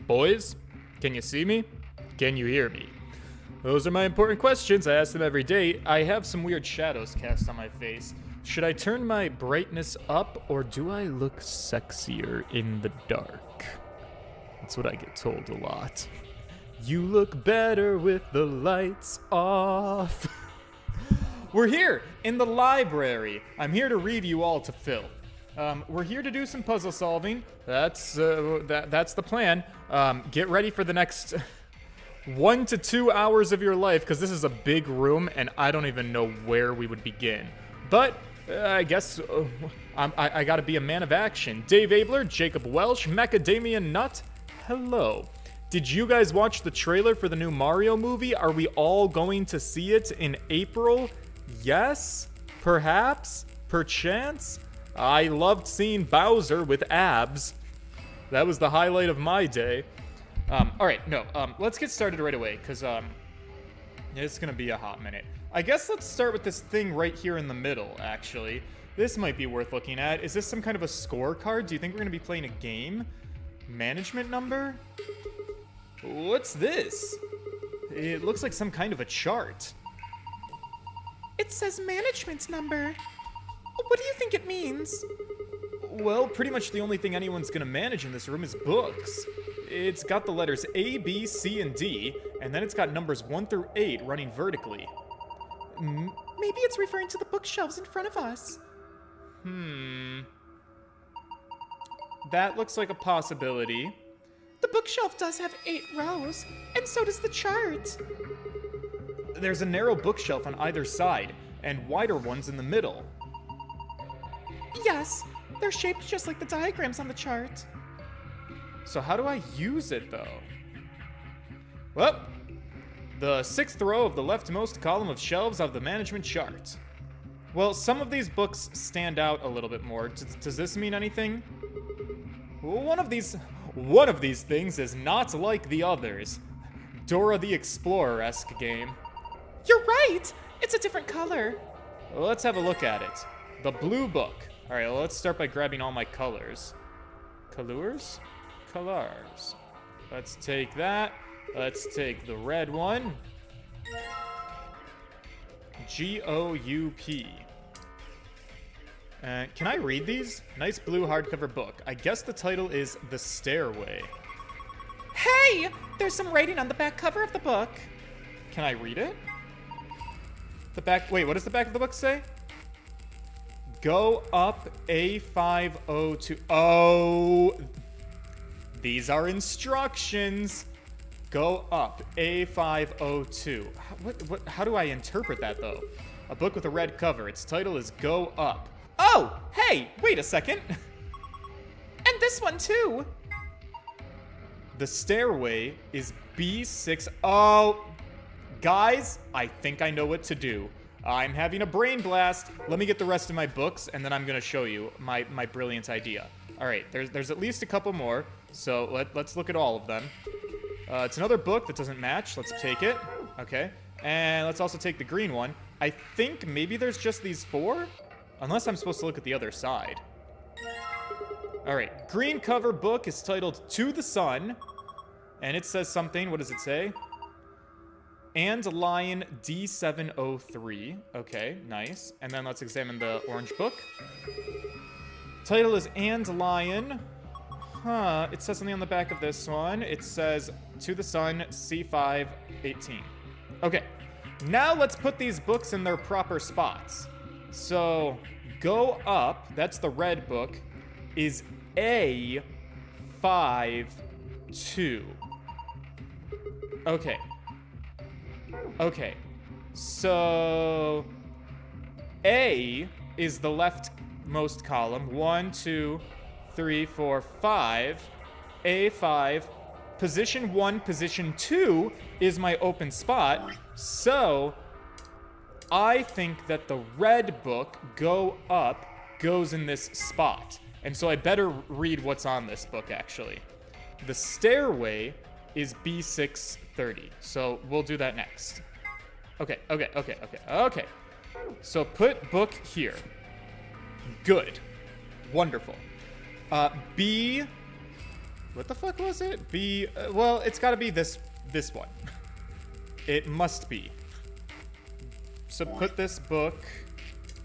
Boys, can you see me? Can you hear me? Those are my important questions. I ask them every day. I have some weird shadows cast on my face. Should I turn my brightness up, or do I look sexier in the dark? That's what I get told a lot. You look better with the lights off. We're here in the library. I'm here to read you all to filth. We're here to do some puzzle solving. That's the plan. Get ready for the next 1 to 2 hours of your life, because this is a big room and I don't even know where we would begin. But I guess I gotta be a man of action. Dave Abler, Jacob Welsh, Macadamia Nut, hello. Did you guys watch the trailer for the new Mario movie? Are we all going to see it in April? Yes? Perhaps? Perchance? I loved seeing Bowser with abs. That was the highlight of my day. Alright, let's get started right away, because, it's gonna be a hot minute. I guess let's start with this thing right here in the middle, actually. This might be worth looking at. Is this some kind of a scorecard? Do you think we're gonna be playing a game? Management number? What's this? It looks like some kind of a chart. It says management number. What do you think it means? Well, pretty much the only thing anyone's gonna manage in this room is books. It's got the letters A, B, C, and D, and then it's got numbers 1 through 8 running vertically. Maybe it's referring to the bookshelves in front of us. That looks like a possibility. The bookshelf does have 8 rows, and so does the chart. There's a narrow bookshelf on either side, and wider ones in the middle. Yes, they're shaped just like the diagrams on the chart. So how do I use it, though? Well, the 6th row of the leftmost column of shelves of the management chart. Well, some of these books stand out a little bit more. Does this mean anything? One of these things is not like the others. Dora the Explorer-esque game. You're right! It's a different color. Well, let's have a look at it. The blue book. All right, well, let's start by grabbing all my colors. Colors? Colors. Let's take that. Let's take the red one. G-O-U-P. Can I read these? Nice blue hardcover book. I guess the title is The Stairway. Hey! There's some writing on the back cover of the book. Can I read it? Wait, what does the back of the book say? Go up A502. Oh, these are instructions. Go up A502. How do I interpret that, though? A book with a red cover. Its title is Go Up. Oh, hey, wait a second. And this one, too. The Stairway is B6. Oh, guys, I think I know what to do. I'm having a brain blast. Let me get the rest of my books, and then I'm going to show you my brilliant idea. All right, there's at least a couple more, so let's look at all of them. It's another book that doesn't match. Let's take it. Okay. And let's also take the green one. I think maybe there's just these 4, unless I'm supposed to look at the other side. All right, green cover book is titled To the Sun, and it says something. What does it say? And Lion D703. Okay, nice. And then let's examine the orange book. Title is And Lion. Huh, it says something on the back of this one. It says To the Sun C518. Okay, now let's put these books in their proper spots. So, Go Up, that's the red book, is A52. Okay, so A is the leftmost column. 1, 2, 3, 4, 5. A5. Position 1, position 2 is my open spot. So I think that the red book, Go Up, goes in this spot. And so I better read what's on this book, actually. The Stairway is B630. So we'll do that next. Okay. So put book here. Good. Wonderful. B... What the fuck was it? B... well, it's gotta be this one. It must be. So put this book,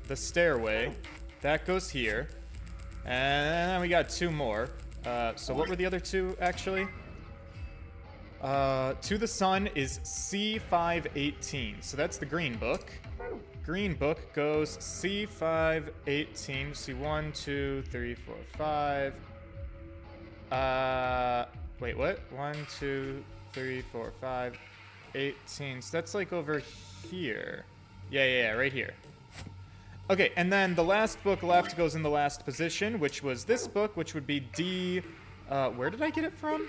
the stairway, that goes here. And then we got 2 more. So what were the other 2, actually? To the Sun is C518. So that's the green book. Green book goes C518. See, 1, 2, 3, 4, 5. Wait, what? 1, 2, 3, 4, 5, 18. So that's like over here. Yeah, right here. Okay, and then the last book left goes in the last position, which was this book, which would be D... where did I get it from?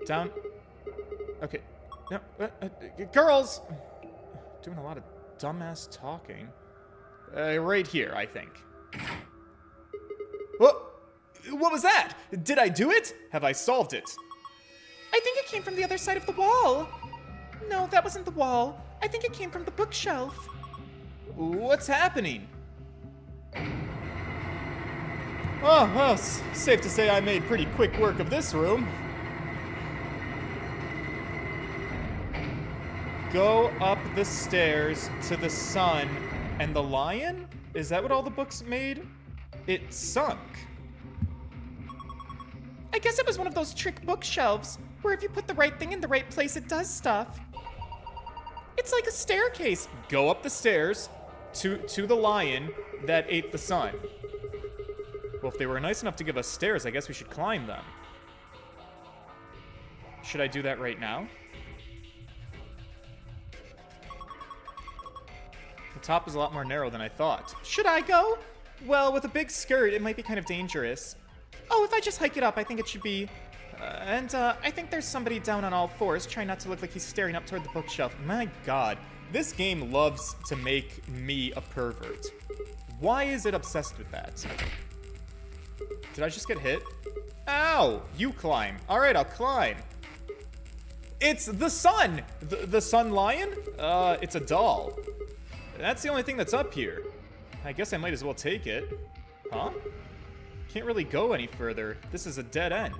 Down... Okay. No, girls! Doing a lot of dumbass talking. Right here, I think. What was that? Did I do it? Have I solved it? I think it came from the other side of the wall. No, that wasn't the wall. I think it came from the bookshelf. What's happening? Oh, well, safe to say I made pretty quick work of this room. Go up the stairs to the sun and the lion? Is that what all the books made? It sunk. I guess it was one of those trick bookshelves, where if you put the right thing in the right place, it does stuff. It's like a staircase. Go up the stairs to the lion that ate the sun. Well, if they were nice enough to give us stairs, I guess we should climb them. Should I do that right now? The top is a lot more narrow than I thought. Should I go? Well, with a big skirt, it might be kind of dangerous. Oh, if I just hike it up, I think it should be... I think there's somebody down on all fours, trying not to look like he's staring up toward the bookshelf. My god, this game loves to make me a pervert. Why is it obsessed with that? Did I just get hit? Ow! You climb. Alright, I'll climb. It's the sun! The sun lion? It's a doll. That's the only thing that's up here. I guess I might as well take it. Huh? Can't really go any further. This is a dead end.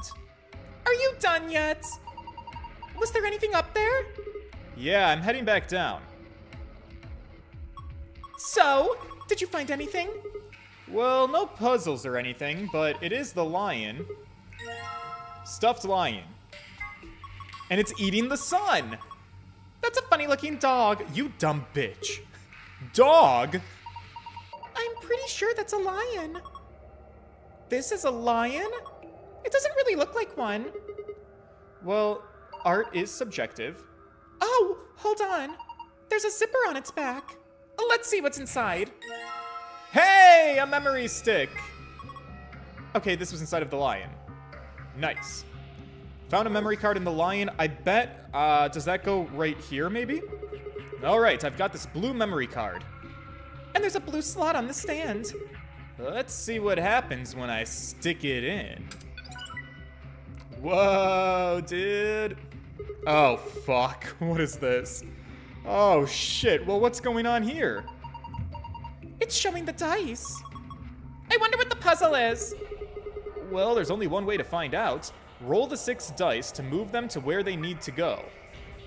Are you done yet? Was there anything up there? Yeah, I'm heading back down. So, did you find anything? Well, no puzzles or anything, but it is the lion. Stuffed lion. And it's eating the sun. That's a funny-looking dog. You dumb bitch. Dog? I'm pretty sure that's a lion. This is a lion? It doesn't really look like one. Well, art is subjective. Oh, hold on. There's a zipper on its back. Let's see what's inside. Hey, a memory stick! Okay, this was inside of the lion. Nice. Found a memory card in the lion. I bet, does that go right here, maybe? Alright, I've got this blue memory card. And there's a blue slot on the stand. Let's see what happens when I stick it in. Whoa, dude. Oh, fuck. What is this? Oh, shit. Well, what's going on here? It's showing the dice. I wonder what the puzzle is. Well, there's only one way to find out. Roll the 6 dice to move them to where they need to go.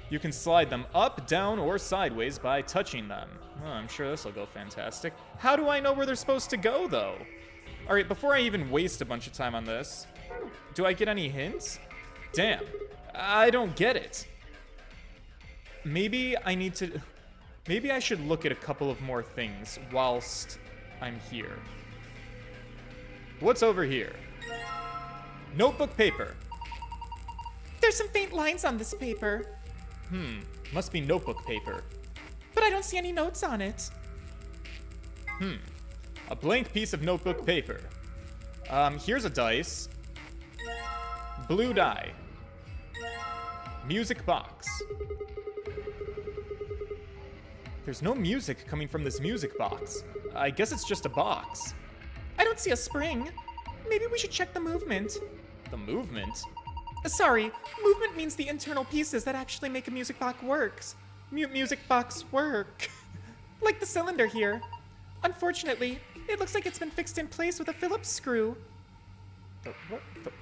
You can slide them up, down, or sideways by touching them. Oh, I'm sure this will go fantastic. How do I know where they're supposed to go, though? Alright, before I even waste a bunch of time on this, do I get any hints? Damn, I don't get it. Maybe I need to... Maybe I should look at a couple of more things whilst I'm here. What's over here? Notebook paper. There's some faint lines on this paper. Must be notebook paper. But I don't see any notes on it. A blank piece of notebook paper. Here's a dice. Blue die. Music box. There's no music coming from this music box. I guess it's just a box. I don't see a spring. Maybe we should check the movement. The movement? Sorry, movement means the internal pieces that actually make a music box works. Music box work. Like the cylinder here. Unfortunately, It looks like it's been fixed in place with a Phillips screw.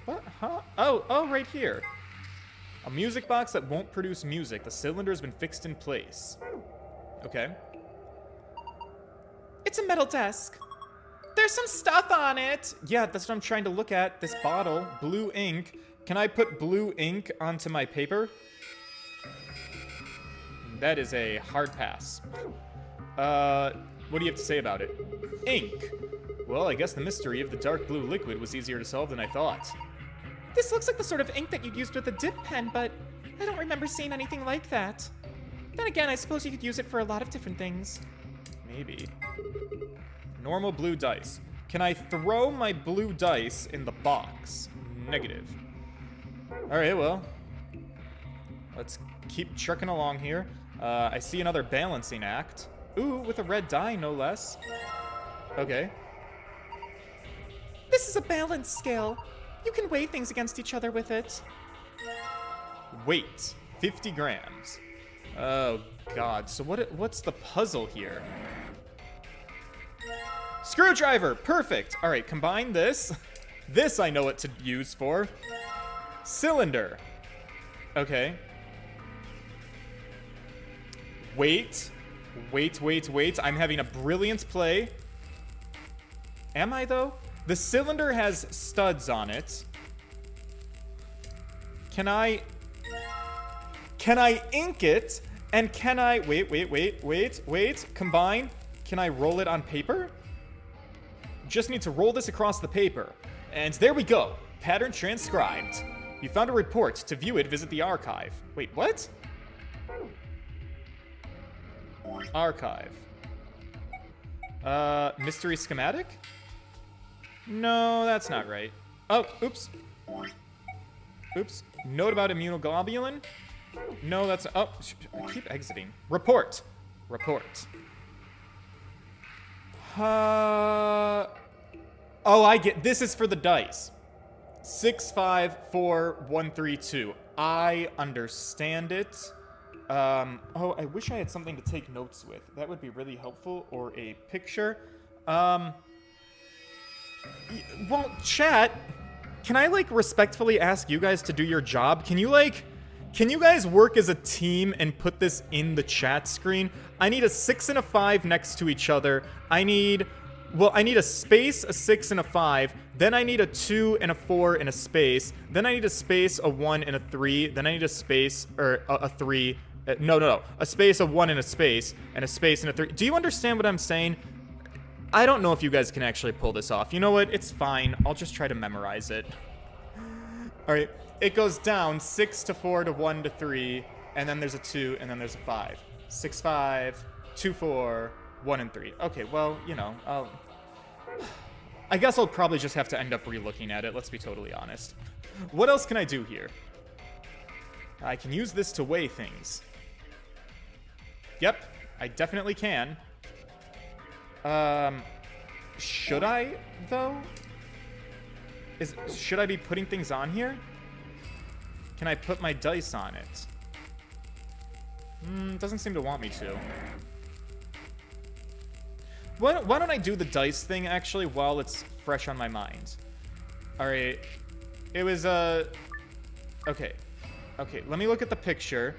What? Huh? Oh, right here. A music box that won't produce music. The cylinder has been fixed in place. Okay. It's a metal desk. There's some stuff on it. Yeah, that's what I'm trying to look at. This bottle, blue ink. Can I put blue ink onto my paper? That is a hard pass. What do you have to say about it? Ink. Well, I guess the mystery of the dark blue liquid was easier to solve than I thought. This looks like the sort of ink that you'd used with a dip pen, but I don't remember seeing anything like that. Then again, I suppose you could use it for a lot of different things. Maybe. Normal blue dice. Can I throw my blue dice in the box? Negative. Alright, well. Let's keep trucking along here. I see another balancing act. Ooh, with a red die, no less. Okay. This is a balance scale. You can weigh things against each other with it. Weight, 50 grams. Oh, God. So what's the puzzle here? Screwdriver! Perfect! All right, combine this. This I know what to use for. Cylinder. Okay. Wait. I'm having a brilliant play. Am I, though? The cylinder has studs on it. Can I ink it? And can I... Wait. Combine. Can I roll it on paper? Just need to roll this across the paper. And there we go. Pattern transcribed. You found a report. To view it, visit the archive. Wait, what? Archive. Mystery schematic? No, that's not right. Oh, oops. Oops. Note about immunoglobulin? No, that's... Oh, I keep exiting. Report. Oh, I get... This is for the dice. 6, 5, 4, 1, 3, 2. I understand it. Oh, I wish I had something to take notes with. That would be really helpful. Or a picture. Well, chat, can I, like, respectfully ask you guys to do your job? Can you guys work as a team and put this in the chat screen? I need a 6 and a 5 next to each other. I need a space, a 6, and a 5. Then I need a 2 and a 4 and a space. Then I need a space, a 1, and a 3. Then I need a space, or a 3. No. A space, a 1, and a space, and a space, and a 3. Do you understand what I'm saying? I don't know if you guys can actually pull this off. You know what? It's fine. I'll just try to memorize it. All right. It goes down 6 to 4 to 1 to 3, and then there's a 2, and then there's a 5. 6, 5, 2, 4, 1, and 3. Okay, well, you know, I guess I'll probably just have to end up re-looking at it. Let's be totally honest. What else can I do here? I can use this to weigh things. Yep, I definitely can. Should I, though? Should I be putting things on here? Can I put my dice on it? Doesn't seem to want me to. Why don't I do the dice thing, actually, while it's fresh on my mind? Alright. It was, Okay, let me look at the picture.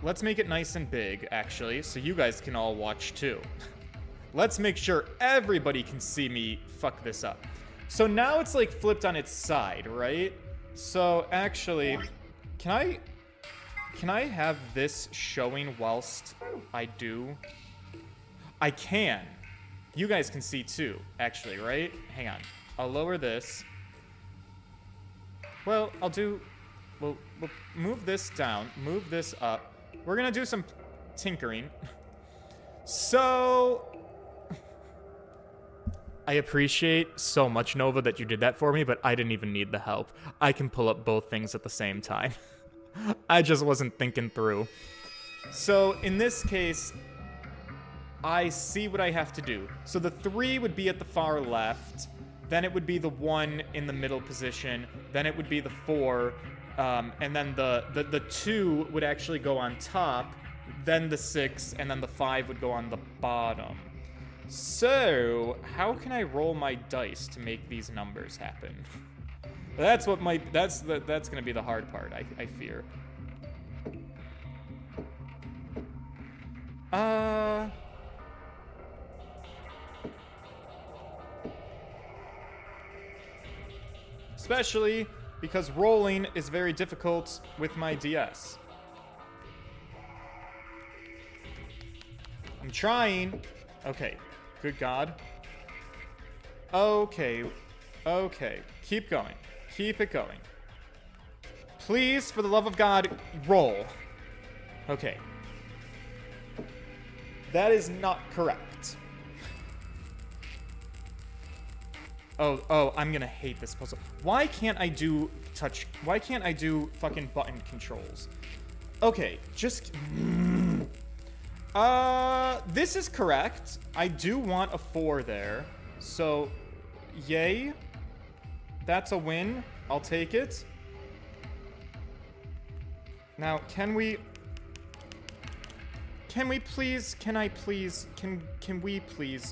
Let's make it nice and big, actually, so you guys can all watch, too. Let's make sure everybody can see me fuck this up. So now it's, like, flipped on its side, right? So, actually, can I have this showing whilst I do? I can. You guys can see, too, actually, right? Hang on. I'll lower this. Well, we'll move this down, move this up. We're gonna do some tinkering. So... I appreciate so much, Nova, that you did that for me, but I didn't even need the help. I can pull up both things at the same time. I just wasn't thinking through. So, in this case, I see what I have to do. So the 3 would be at the far left, then it would be the 1 in the middle position, then it would be the 4, and then the 2 would actually go on top, then the 6, and then the 5 would go on the bottom. So, how can I roll my dice to make these numbers happen? That's what might, that's gonna be the hard part, I fear. Especially because rolling is very difficult with my DS. I'm trying. Okay, good God. Okay, okay, keep going. Keep it going. Please, for the love of God, roll. Okay. That is not correct. Oh, I'm gonna hate this puzzle. Why can't I do why can't I do fucking button controls? Okay, just... this is correct. I do want a 4 there. So, yay. That's a win. I'll take it. Now, can we please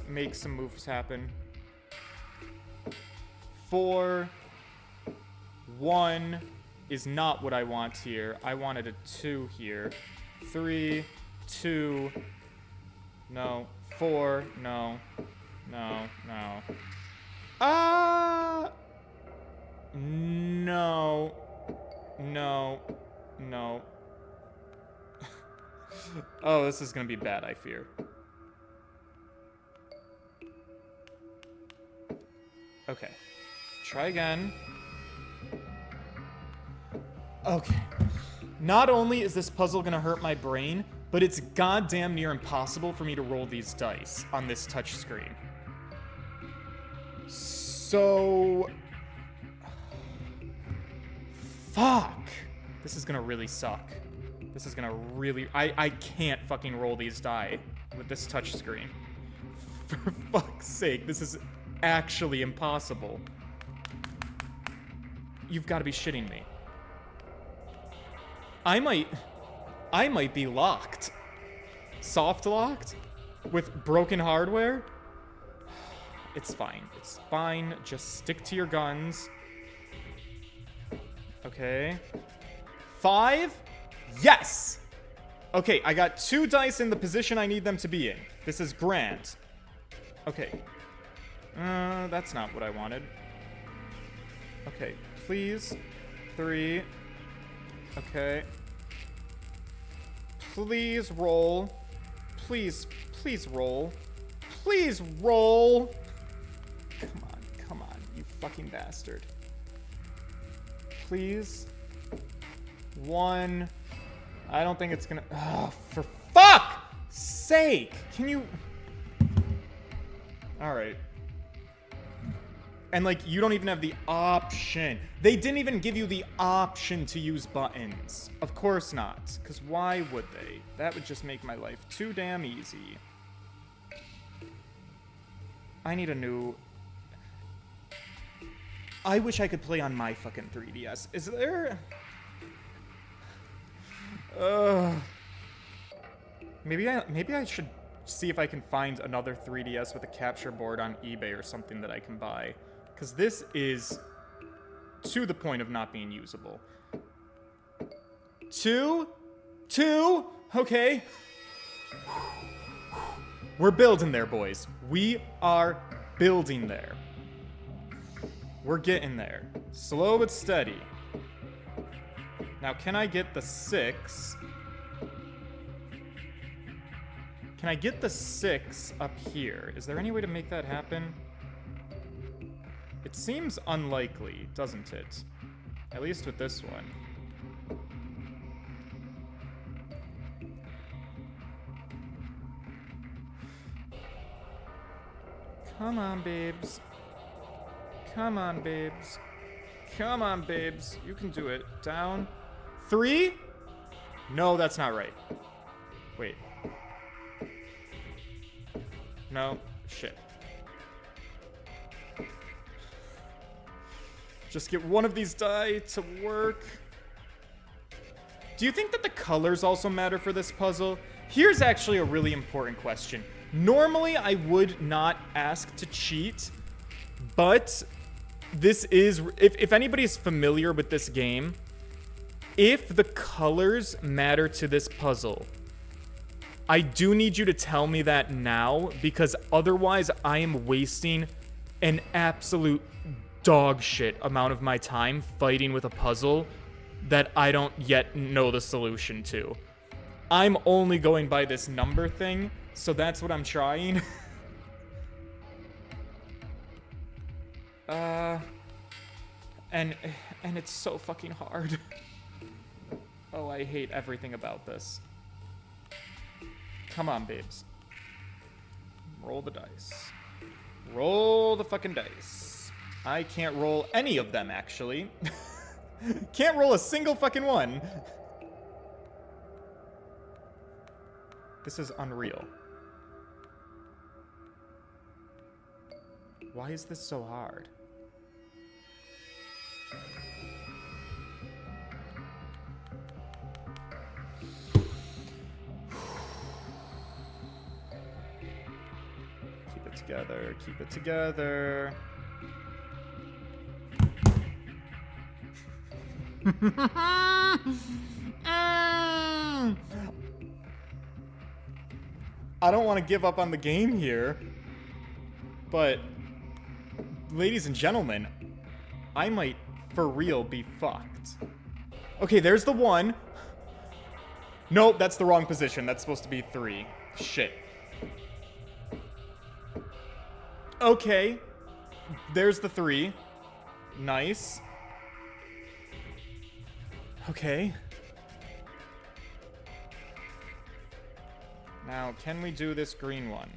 make some moves happen? 4, 1 is not what I want here. I wanted a 2 here. 3, 2, no. 4, no. No, no. No. No. No. Oh, this is gonna be bad, I fear. Okay. Try again. Okay. Not only is this puzzle gonna hurt my brain, but it's goddamn near impossible for me to roll these dice on this touch screen. So... Fuck! This is gonna really suck. This is gonna really... I can't fucking roll these die with this touch screen. For fuck's sake, this is actually impossible. You've got to be shitting me. I might be locked. Soft locked? With broken hardware? It's fine. It's fine. Just stick to your guns. Okay. 5? Yes! Okay, I got 2 dice in the position I need them to be in. This is grand. Okay. That's not what I wanted. Okay, please. 3. Okay. Please roll. Please roll. Please roll! Come on, you fucking bastard. Please. 1. I don't think it's gonna... Oh, for fuck's sake! Can you... Alright. And, like, you don't even have the option. They didn't even give you the option to use buttons. Of course not. Because why would they? That would just make my life too damn easy. I need a new... I wish I could play on my fucking 3DS. Is there... Maybe I should see if I can find another 3DS with a capture board on eBay or something that I can buy. Because this is to the point of not being usable. 2? Okay. We're building there, boys. We are building there. We're getting there. Slow but steady. Now, can I get the 6? Can I get the 6 up here? Is there any way to make that happen? It seems unlikely, doesn't it? At least with this one. Come on, babes. Come on, babes. Come on, babes. You can do it. Down. 3? No, that's not right. Wait. No. Shit. Just get one of these die to work. Do you think that the colors also matter for this puzzle? Here's actually a really important question. Normally, I would not ask to cheat, but this is... If anybody's familiar with this game, if the colors matter to this puzzle, I do need you to tell me that now, because otherwise I am wasting an absolute dog shit amount of my time fighting with a puzzle that I don't yet know the solution to. I'm only going by this number thing, so that's what I'm trying. And it's so fucking hard. Oh, I hate everything about this. Come on, babes. Roll the dice. Roll the fucking dice. I can't roll any of them, actually. Can't roll a single fucking one. This is unreal. Why is this so hard? Keep it together, keep it together. I don't want to give up on the game here, but ladies and gentlemen, I might for real be fucked. Okay, there's the 1. Nope, that's the wrong position. That's supposed to be 3. Shit. Okay, there's the 3. Nice. Okay. Now, can we do this green one?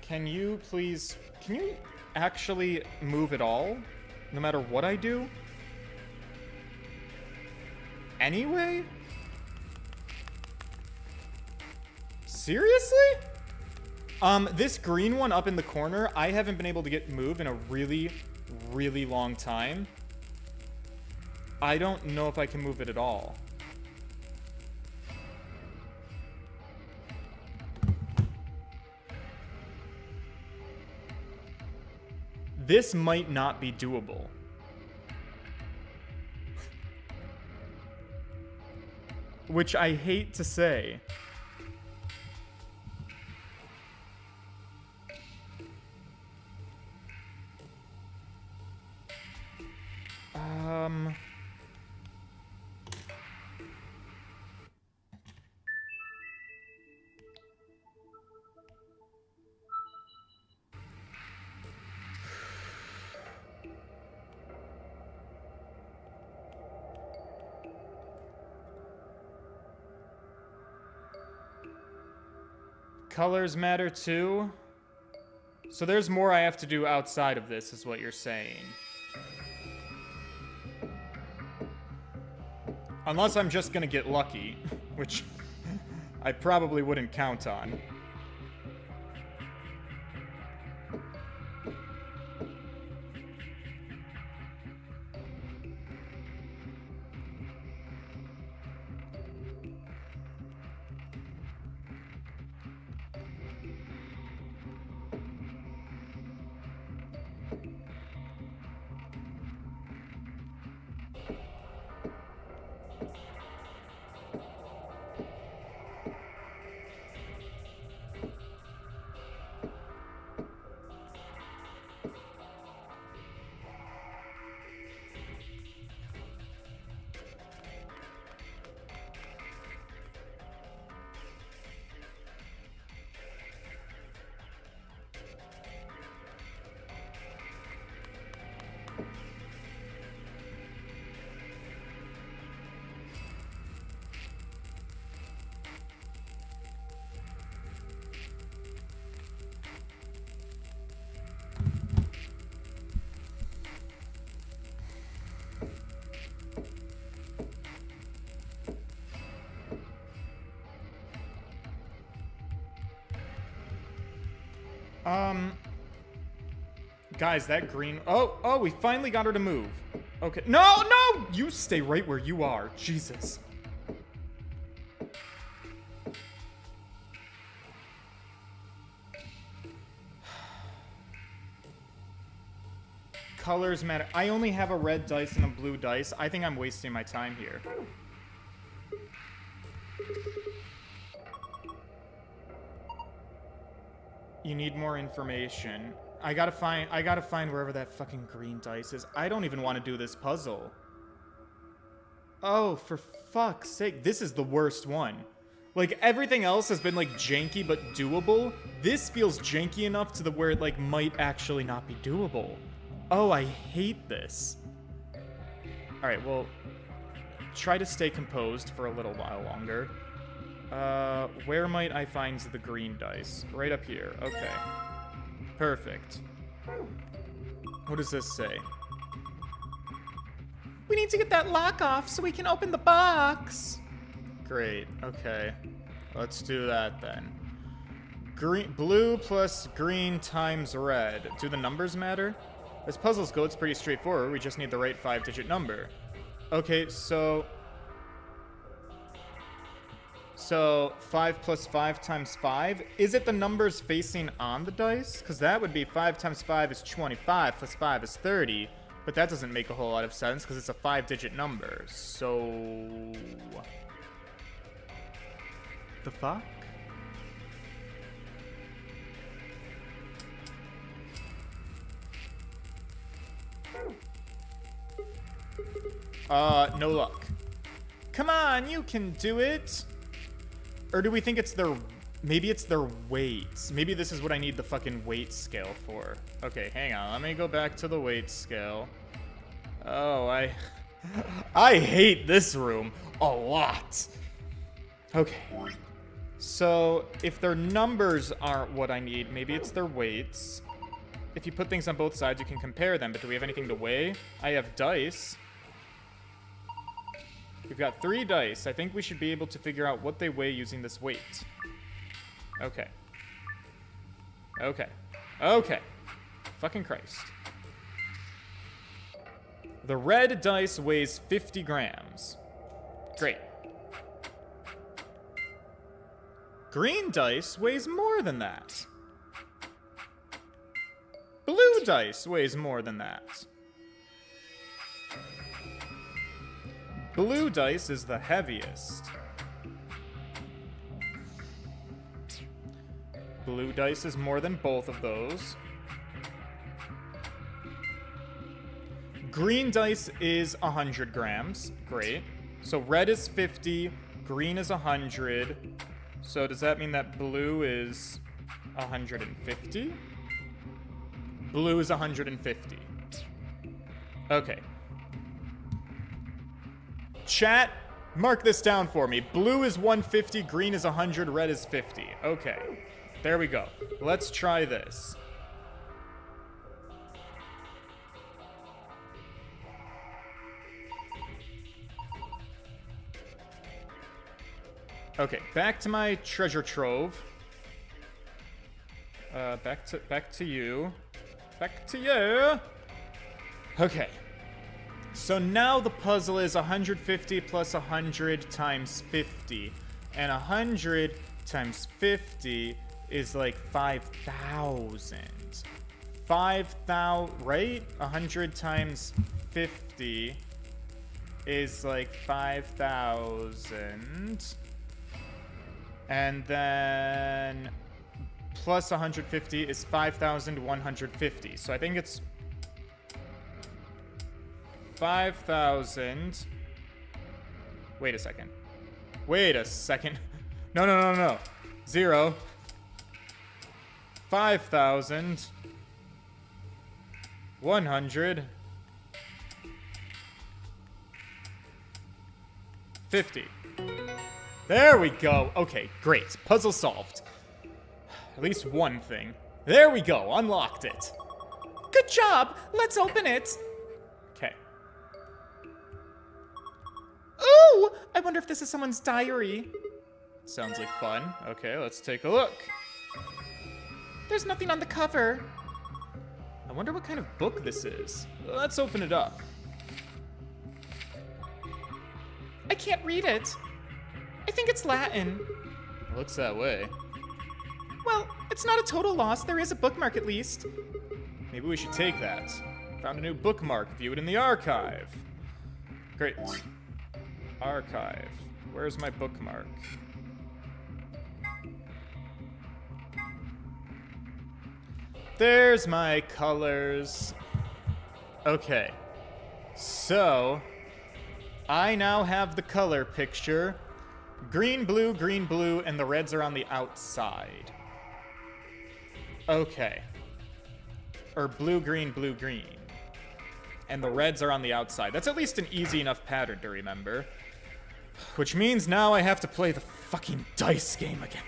Can you please... Can you actually move at all? No matter what I do? Anyway? Seriously? This green one up in the corner, I haven't been able to get moved in a really, really long time. I don't know if I can move it at all. This might not be doable. Which I hate to say. Colors matter too? So there's more I have to do outside of this, is what you're saying. Unless I'm just gonna get lucky, which I probably wouldn't count on. Guys, that green... Oh, we finally got her to move. Okay. No! You stay right where you are. Jesus. colors matter. I only have a red dice and a blue dice. I think I'm wasting my time here. You need more information. I gotta find wherever that fucking green dice is. I don't even want to do this puzzle. Oh, for fuck's sake. This is the worst one. Like, everything else has been, like, janky but doable. This feels janky enough to the where it, like, might actually not be doable. Oh, I hate this. Alright, well, try to stay composed for a little while longer. Where might I find the green dice? Right up here. Okay. Perfect. What does this say? We need to get that lock off so we can open the box. Great. Okay. Let's do that then. Blue plus green times red. Do the numbers matter? As puzzles go, it's pretty straightforward. We just need the right 5-digit number. Okay, so 5 plus 5 times 5. Is it the numbers facing on the dice? Because that would be 5 times 5 is 25, plus 5 is 30. But that doesn't make a whole lot of sense because it's a 5-digit number. So... the fuck? No luck. Come on, you can do it! Or do we think it's their... maybe it's their weights. Maybe this is what I need the fucking weight scale for. Okay, hang on. Let me go back to the weight scale. Oh, I hate this room a lot. Okay. So, if their numbers aren't what I need, maybe it's their weights. If you put things on both sides, you can compare them, but do we have anything to weigh? I have dice. We've got 3 dice. I think we should be able to figure out what they weigh using this weight. Okay. Okay. Okay. Fucking Christ. The red dice weighs 50 grams. Great. Green dice weighs more than that. Blue dice weighs more than that. Blue dice is the heaviest. Blue dice is more than both of those. Green dice is 100 grams. Great. So red is 50, green is 100. So does that mean that blue is 150? Blue is 150. Okay. Chat, mark this down for me. Blue is 150, green is 100, red is 50. Okay. There we go. Let's try this. Okay, back to my treasure trove. Back to you. Back to you. Okay. So now the puzzle is 150 plus 100 times 50. And 100 times 50 is like 5,000. 5,000, right? 100 times 50 is like 5,000. And then plus 150 is 5,150. So I think it's 5,000. Wait a second. Wait a second. No. 0. 5,150. There we go. Okay, great. Puzzle solved. At least one thing. There we go. Unlocked it. Good job. Let's open it. Okay. Ooh! I wonder if this is someone's diary. Sounds like fun. Okay, let's take a look. There's nothing on the cover. I wonder what kind of book this is. Let's open it up. I can't read it. I think it's Latin. It looks that way. Well, it's not a total loss. There is a bookmark at least. Maybe we should take that. Found a new bookmark. View it in the archive. Great. Archive. Where's my bookmark? There's my colors. Okay. So, I now have the color picture. Green, blue, and the reds are on the outside. Okay. Or blue, green. And the reds are on the outside. That's at least an easy enough pattern to remember. Which means now I have to play the fucking dice game again.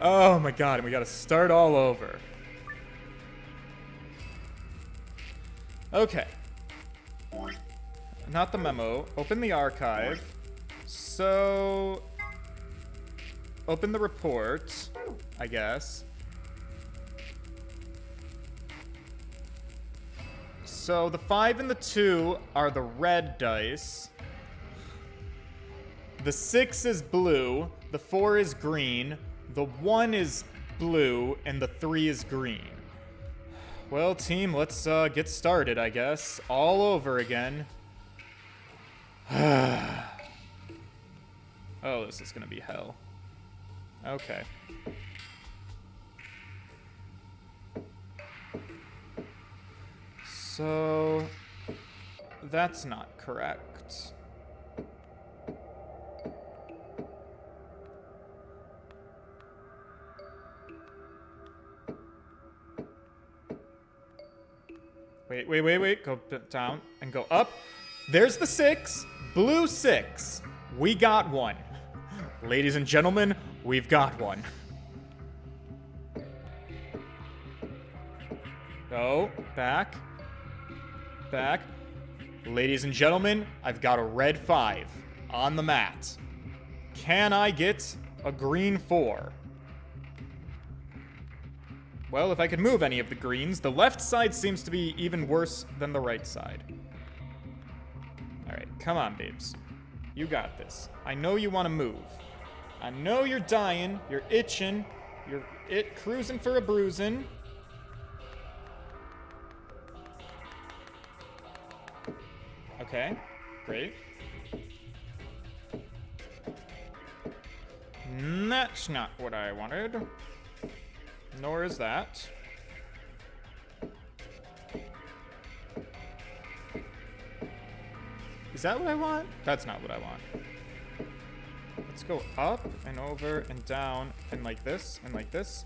Oh my god, and we gotta start all over. Okay. Not the memo. Open the archive. So... Open the report, I guess. So the 5 and the 2 are the red dice. The 6 is blue. The 4 is green. The 1 is blue. And the 3 is green. Well, team, let's get started, I guess. All over again. Oh, this is gonna be hell. Okay. So... that's not correct. Wait. Go down and go up. There's the 6. Blue 6. We got one. Ladies and gentlemen, we've got one. Go. Back. Back. Ladies and gentlemen, I've got a red 5 on the mat. Can I get a green 4? Well, if I could move any of the greens, the left side seems to be even worse than the right side. Alright, come on, babes. You got this. I know you want to move. I know you're dying, you're itching, you're cruising for a bruising. Okay, great. That's not what I wanted. Nor is that. Is that what I want? That's not what I want. Let's go up and over and down and like this and like this.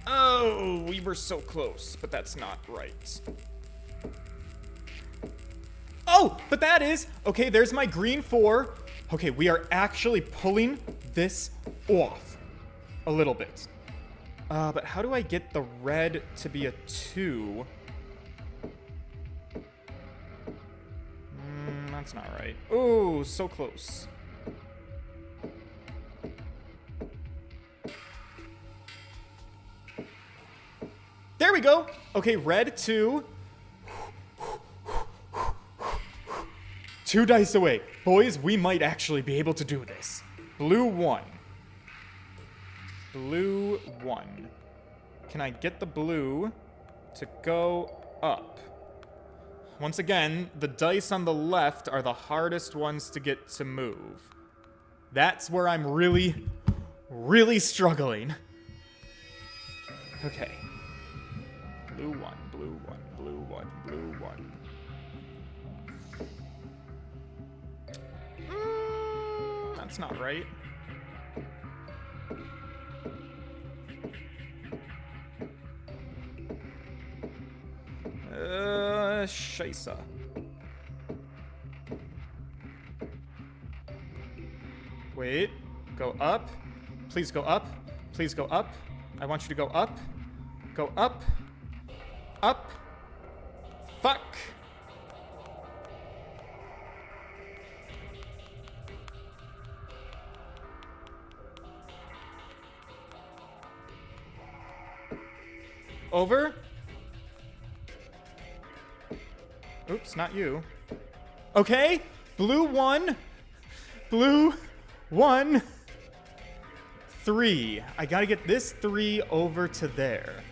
Oh, we were so close, but that's not right. Oh, but that is. Okay, there's my green 4. Okay, we are actually pulling this off a little bit. But how do I get the red to be a 2? That's not right. Oh, so close. There we go. Okay, red 2. 2 dice away. Boys, we might actually be able to do this. Blue 1. Blue 1. Can I get the blue to go up? Once again, the dice on the left are the hardest ones to get to move. That's where I'm really, really struggling. Okay. Blue 1, blue 1, blue 1, blue 1. That's not right. Scheisse. Wait. Go up. Please go up. Please go up. I want you to go up. Go up. Up. Fuck. Over. Oops, not you. Okay. Blue 1. Blue 1. 3. I gotta get this 3 over to there.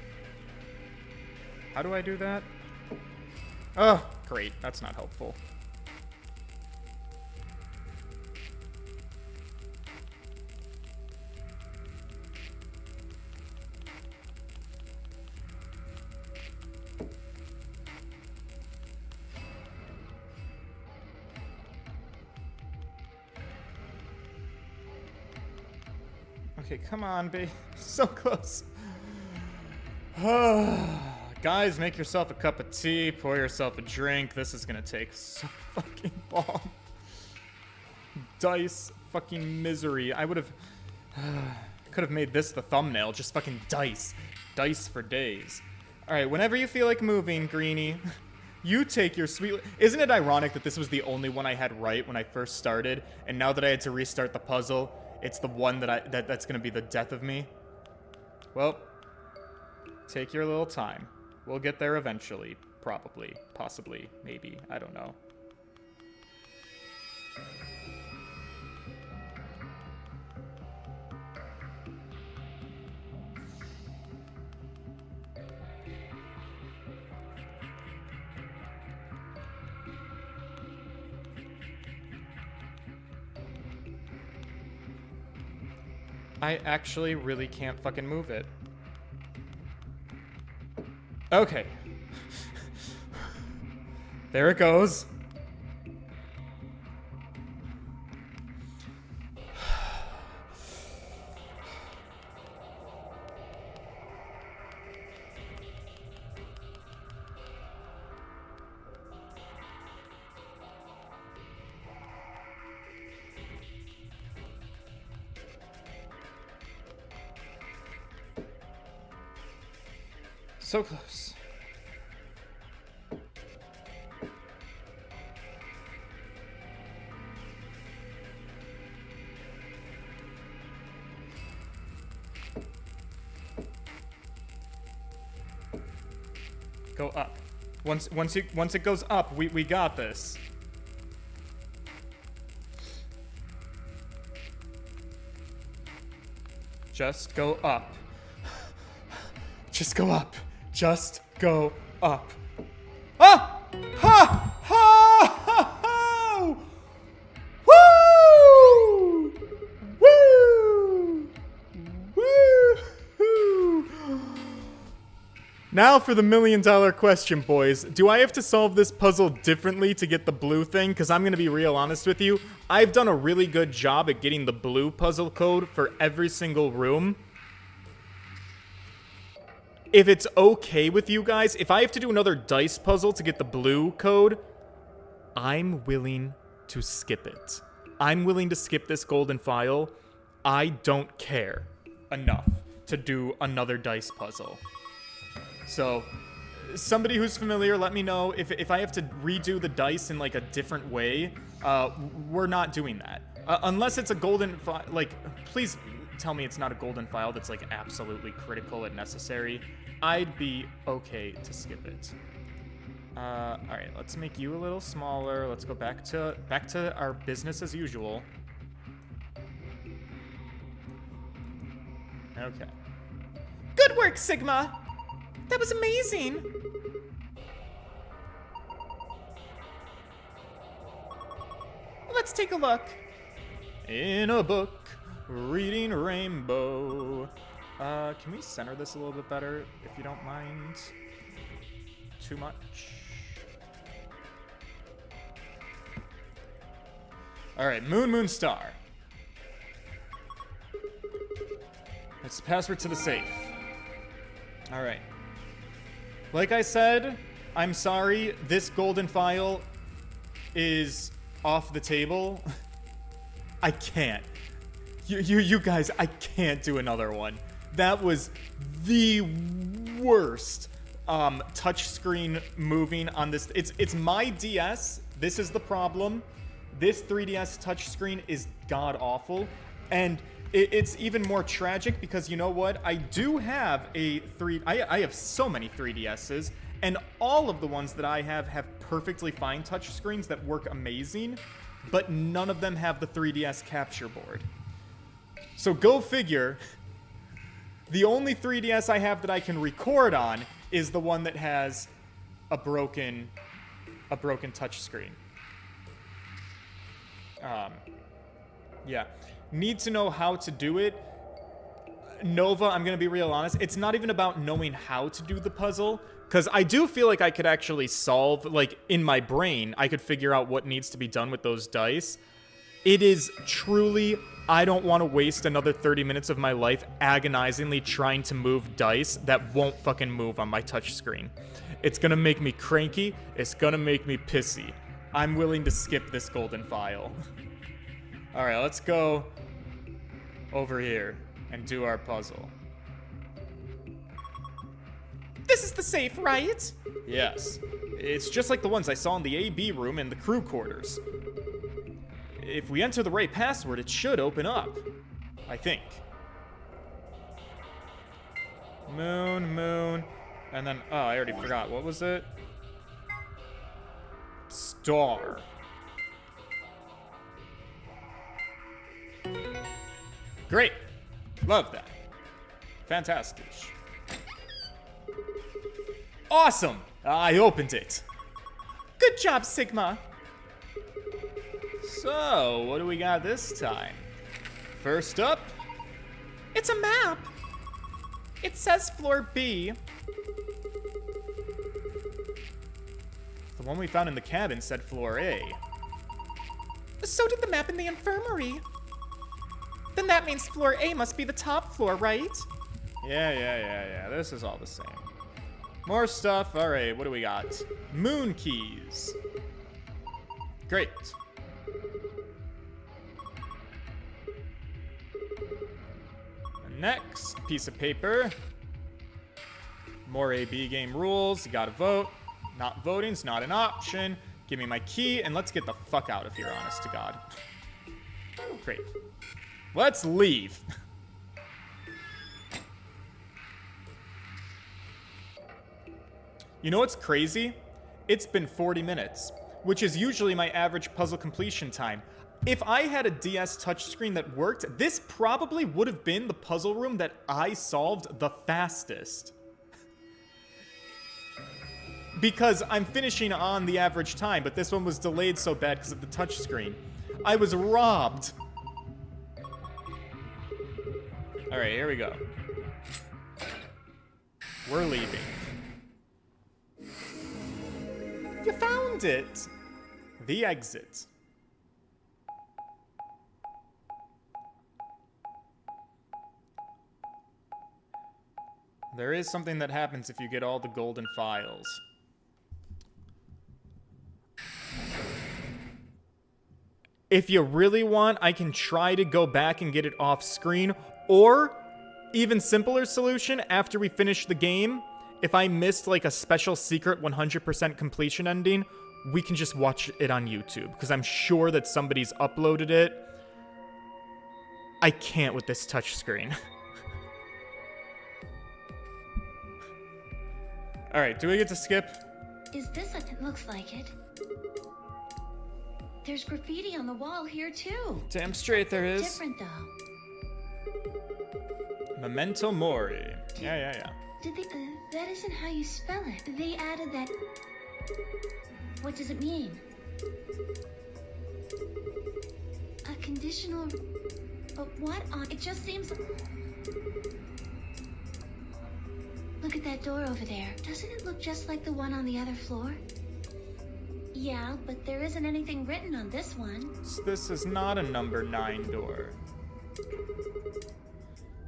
How do I do that? Oh, great. That's not helpful. Okay, come on, babe. So close. Guys, make yourself a cup of tea, pour yourself a drink. This is gonna take so fucking long. Dice fucking misery. I would have... could have made this the thumbnail. Just fucking dice. Dice for days. Alright, whenever you feel like moving, Greenie, you take your sweet... Isn't it ironic that this was the only one I had right when I first started, and now that I had to restart the puzzle, it's the one that's gonna be the death of me? Well, take your little time. We'll get there eventually. Probably. Possibly. Maybe. I don't know. I actually really can't fucking move it. Okay. There it goes. So close. Go up. Once it goes up, we got this. Just go up. Just go up. Just go up. Ah! Ha! Ha! Ha! Ha! Woo! Woo! Woo! Now for the million-dollar question, boys. Do I have to solve this puzzle differently to get the blue thing? Because I'm going to be real honest with you. I've done a really good job at getting the blue puzzle code for every single room. If it's okay with you guys, if I have to do another dice puzzle to get the blue code, I'm willing to skip it. I'm willing to skip this golden file. I don't care enough to do another dice puzzle. So, somebody who's familiar, let me know if I have to redo the dice in like a different way. We're not doing that. Unless it's a golden file, like, please tell me it's not a golden file that's like absolutely critical and necessary. I'd be okay to skip it. All right, let's make you a little smaller. Let's go back to our business as usual. Okay. Good work, Sigma! That was amazing! Let's take a look. In a book, reading Rainbow. Can we center this a little bit better, if you don't mind? Too much. All right, Moon Star. That's the password to the safe. All right. Like I said, I'm sorry, this golden file is off the table. I can't. You guys, I can't do another one. That was the worst touchscreen moving on this. It's my DS. This is the problem. This 3DS touchscreen is god-awful. And it's even more tragic because you know what? I do have I have so many 3DSs, and all of the ones that I have perfectly fine touchscreens that work amazing, but none of them have the 3DS capture board. So go figure. The only 3DS I have that I can record on is the one that has a broken a broken touchscreen. Yeah. Need to know how to do it. Nova, I'm gonna be real honest, it's not even about knowing how to do the puzzle, because I do feel like I could actually solve, like, in my brain, I could figure out what needs to be done with those dice. It is truly, I don't want to waste another 30 minutes of my life agonizingly trying to move dice that won't fucking move on my touchscreen. It's gonna make me cranky, it's gonna make me pissy. I'm willing to skip this golden file. Alright, let's go over here and do our puzzle. This is the safe, right? Yes. It's just like the ones I saw in the AB room and the crew quarters. If we enter the right password, it should open up. I think. Moon. And then, oh, I already forgot. What was it? Star. Great. Love that. Fantastic. Awesome! I opened it. Good job, Sigma. So, what do we got this time? First up, It's a map. It says floor B. the one we found in the cabin said floor A. So did the map in the infirmary. Then that means floor A must be the top floor, right? Yeah. This is all the same. More stuff. All right, what do we got? Moon keys. Great. Next piece of paper. More AB game rules. You gotta vote. Not voting's not an option. Give me my key and let's get the fuck out of here, honest to God. Great. Let's leave. You know what's crazy? It's been 40 minutes, which is usually my average puzzle completion time. If I had a DS touchscreen that worked, this probably would have been the puzzle room that I solved the fastest. Because I'm finishing on the average time, but this one was delayed so bad because of the touchscreen. I was robbed. All right, here we go. We're leaving. You found it! The exit. There is something that happens if you get all the golden files. If you really want, I can try to go back and get it off screen, or even simpler solution, after we finish the game, if I missed like a special secret 100% completion ending, we can just watch it on YouTube, because I'm sure that somebody's uploaded it. I can't with this touchscreen. Alright, do we get to skip? Is this a... It looks like it. There's graffiti on the wall here, too. Damn straight there is. Different, though. Memento Mori. Yeah. Did they... that isn't how you spell it. They added that... What does it mean? A conditional... But what on... It just seems... Look at that door over there. Doesn't it look just like the one on the other floor? Yeah, but there isn't anything written on this one. So this is not a number 9 door.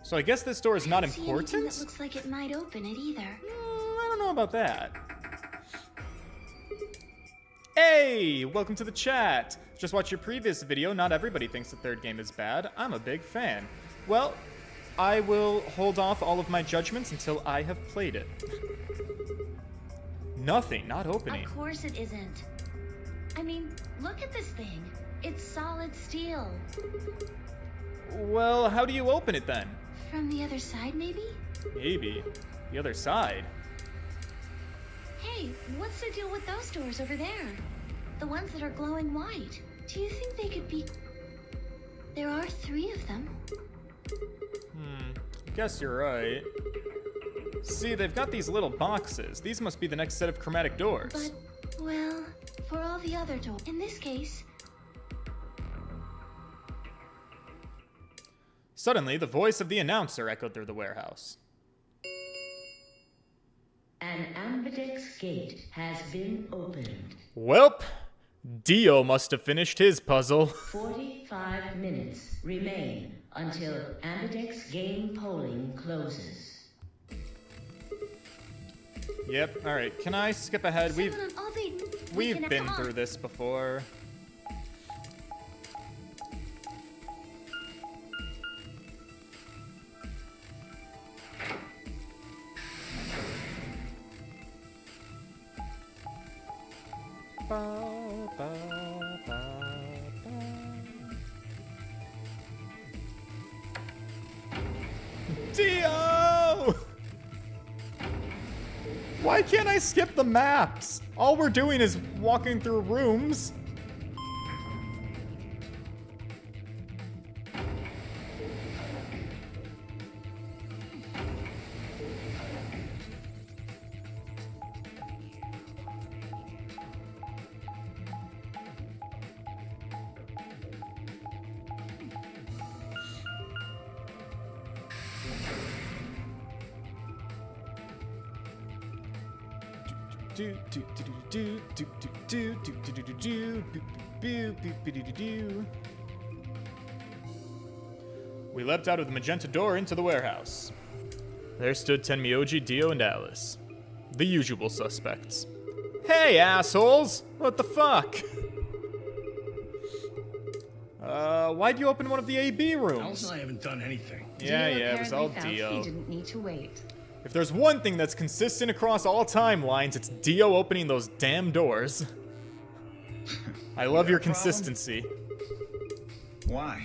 So I guess this door is not important? That looks like it might open it either. I don't know about that. Hey, welcome to the chat. Just watch your previous video. Not everybody thinks the third game is bad. I'm a big fan. Well, I will hold off all of my judgments until I have played it. Nothing, not opening. Of course it isn't. I mean, look at this thing. It's solid steel. Well, how do you open it then? From the other side, maybe? Maybe. The other side. Hey, what's the deal with those doors over there? The ones that are glowing white. Do you think they could be... There are 3 of them. Guess you're right. See, they've got these little boxes. These must be the next set of chromatic doors. But Well, for all the other doors. In this case, Suddenly, the voice of the announcer echoed through the warehouse. An ambidex gate has been opened. Welp, Dio must have finished his puzzle. 45 minutes remain until ambidex game polling closes. Yep, alright, can I skip ahead? We've been through this before. Dio! Why can't I skip the maps? All we're doing is walking through rooms. We leapt out of the magenta door into the warehouse. There stood Tenmyoji, Dio, and Alice. The usual suspects. Hey, assholes! What the fuck? Why'd you open one of the AB rooms? Alice and I haven't done anything. Yeah, Dio it was all apparently felt Dio. He didn't need to wait. If there's one thing that's consistent across all timelines, it's Dio opening those damn doors. I love your consistency. Why?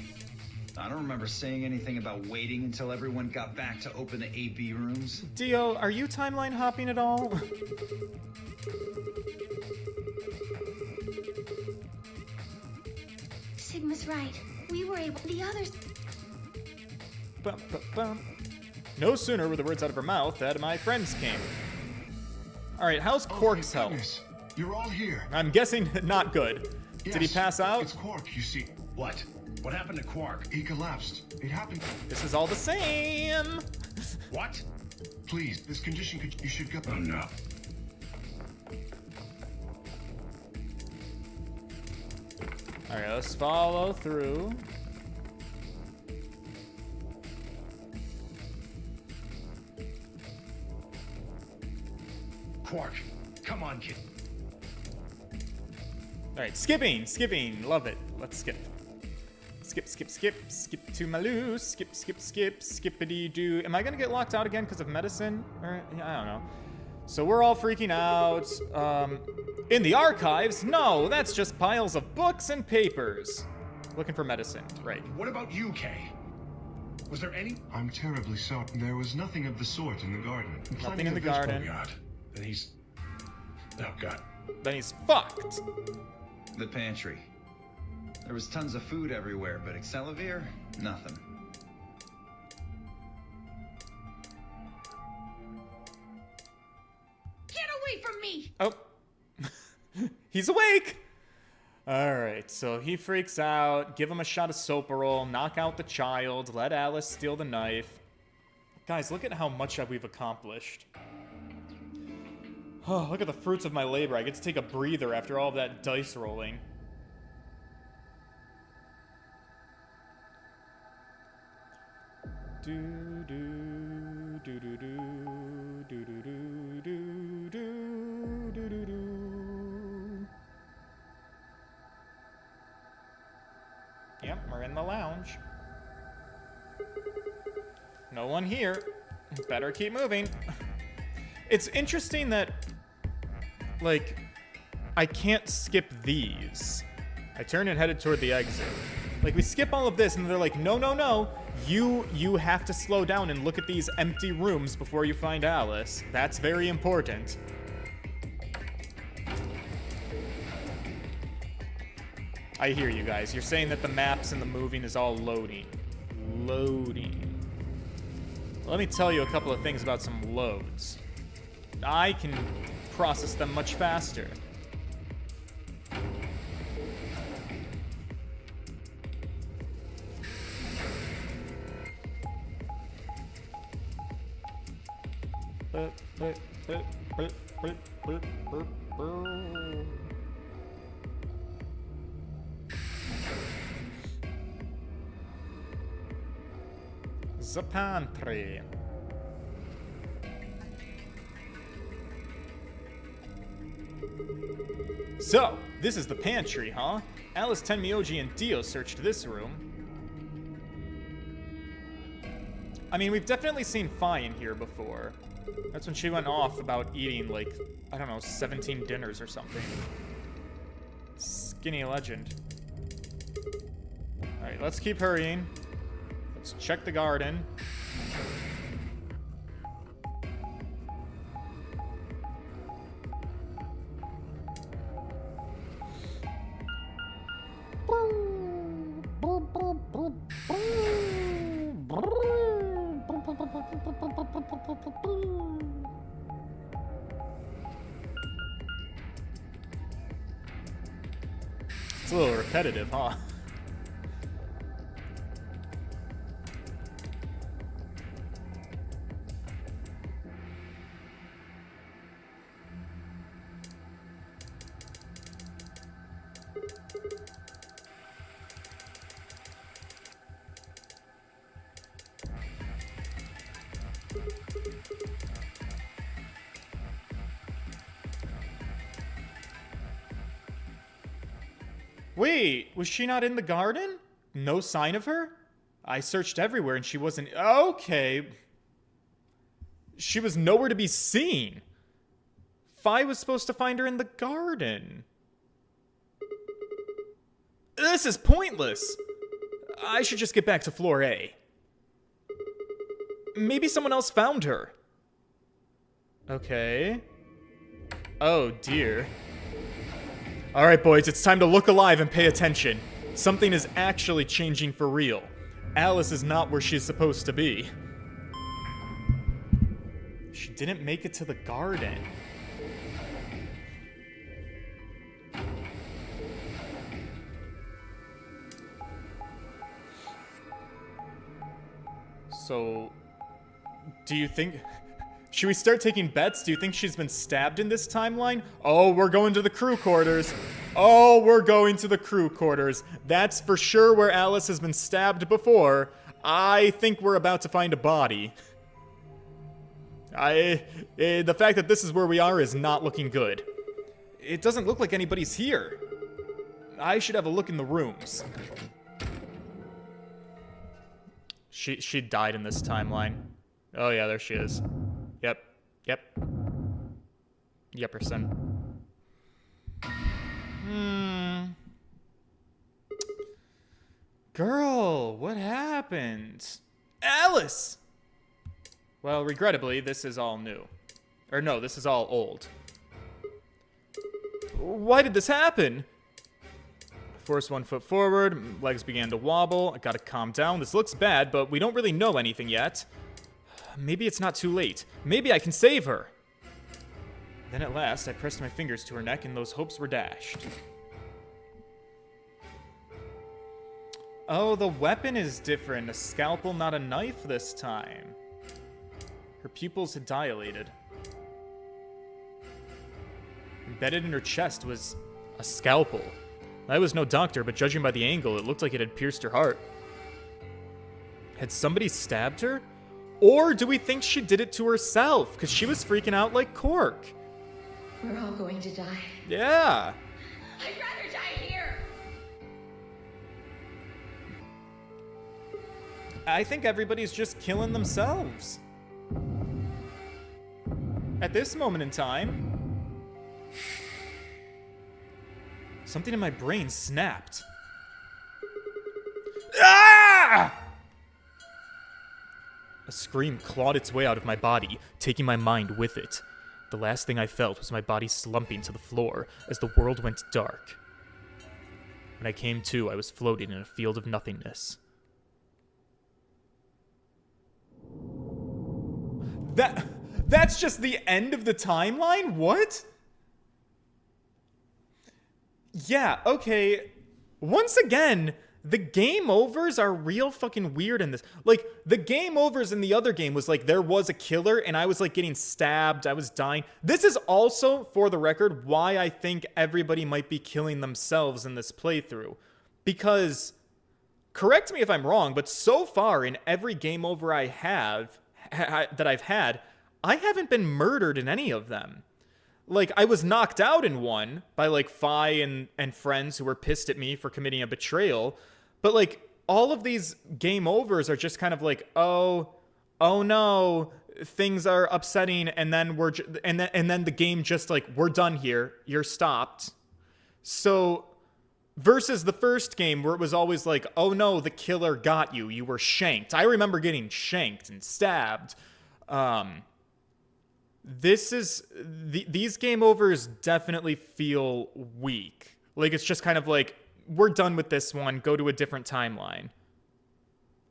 I don't remember saying anything about waiting until everyone got back to open the AB rooms. Dio, are you timeline hopping at all? Sigma's right. We were able. The others. Bum, bum, bum. No sooner were the words out of her mouth that my friends came. Alright, how's Quark's thank health? goodness. You're all here. I'm guessing not good. Did he Yes, pass out? It's Quark, you see. What? What happened to Quark? He collapsed. It happened. This is all the same. What? Please, this condition could. You should go. Oh no. Alright, let's follow through. Quark, come on, kid. Alright, skipping. Love it. Let's skip. Skip to Maloo. Skip, skippity-doo. Am I gonna get locked out again because of medicine? Or, yeah, I don't know. So we're all freaking out. In the archives? No, that's just piles of books and papers. Looking for medicine, right. What about you, Kay? Was there any? I'm terribly sorry. There was nothing of the sort in the garden. Nothing in the Oh garden. God. Then he's. Oh God. Then he's fucked. The pantry. There was tons of food everywhere, but Excelivir? Nothing. Get away from me! Oh. He's awake! Alright, so he freaks out. Give him a shot of Soparol. Knock out the child. Let Alice steal the knife. Guys, look at how much we've accomplished. Oh, look at the fruits of my labor. I get to take a breather after all of that dice rolling. Yep, we're in the lounge. No one here. Better keep moving. It's interesting that, like, I can't skip these. I turned and headed toward the exit. Like, we skip all of this, and they're like, no, no, no. You have to slow down and look at these empty rooms before you find Alice. That's very important. I hear you guys. You're saying that the maps and the moving is all loading. Loading. Let me tell you a couple of things about some loads. I can process them much faster. The pantry. So, this is the pantry, huh? Alice, Tenmyoji, and Dio searched this room. I mean, we've definitely seen Fi in here before. That's when she went off about eating, like, I don't know, 17 dinners or something. Skinny legend. Alright, let's keep hurrying. Let's check the garden. It's a little repetitive, huh? Wait, was she not in the garden? No sign of her? I searched everywhere and she wasn't... Okay. She was nowhere to be seen. Fi was supposed to find her in the garden. This is pointless. I should just get back to floor A. Maybe someone else found her. Okay. Oh, dear. Alright, boys, it's time to look alive and pay attention. Something is actually changing for real. Alice is not where she's supposed to be. She didn't make it to the garden. So, do you think... Should we start taking bets? Do you think she's been stabbed in this timeline? Oh, we're going to the crew quarters. Oh, we're going to the crew quarters. That's for sure where Alice has been stabbed before. I think we're about to find a body. The fact that this is where we are is not looking good. It doesn't look like anybody's here. I should have a look in the rooms. She died in this timeline. Oh yeah, there she is. Yep. Yepperson. Girl, what happened? Alice! Well, regrettably, this is all new. Or no, this is all old. Why did this happen? Forced 1 foot forward, legs began to wobble. I gotta calm down. This looks bad, but we don't really know anything yet. Maybe it's not too late. Maybe I can save her. Then at last, I pressed my fingers to her neck and those hopes were dashed. Oh, the weapon is different. A scalpel, not a knife this time. Her pupils had dilated. Embedded in her chest was a scalpel. I was no doctor, but judging by the angle, it looked like it had pierced her heart. Had somebody stabbed her? Or do we think she did it to herself? Because she was freaking out like cork. We're all going to die. Yeah. I'd rather die here. I think everybody's just killing themselves. At this moment in time, something in my brain snapped. Ah! A scream clawed its way out of my body, taking my mind with it. The last thing I felt was my body slumping to the floor as the world went dark. When I came to, I was floating in a field of nothingness. That's just the end of the timeline? What? Yeah, okay. Once again, the game overs are real fucking weird in this. Like, the game overs in the other game was like, there was a killer and I was like getting stabbed, I was dying. This is also, for the record, why I think everybody might be killing themselves in this playthrough. Because, correct me if I'm wrong, but so far in every game over I have, that I've had, I haven't been murdered in any of them. Like, I was knocked out in one by, like, Fi and friends who were pissed at me for committing a betrayal. But, like, all of these game overs are just kind of like, oh no, things are upsetting, and then and then the game just, like, we're done here. You're stopped. So, versus the first game where it was always like, oh no, the killer got you. You were shanked. I remember getting shanked and stabbed. These game overs definitely feel weak. Like, it's just kind of like, we're done with this one, go to a different timeline.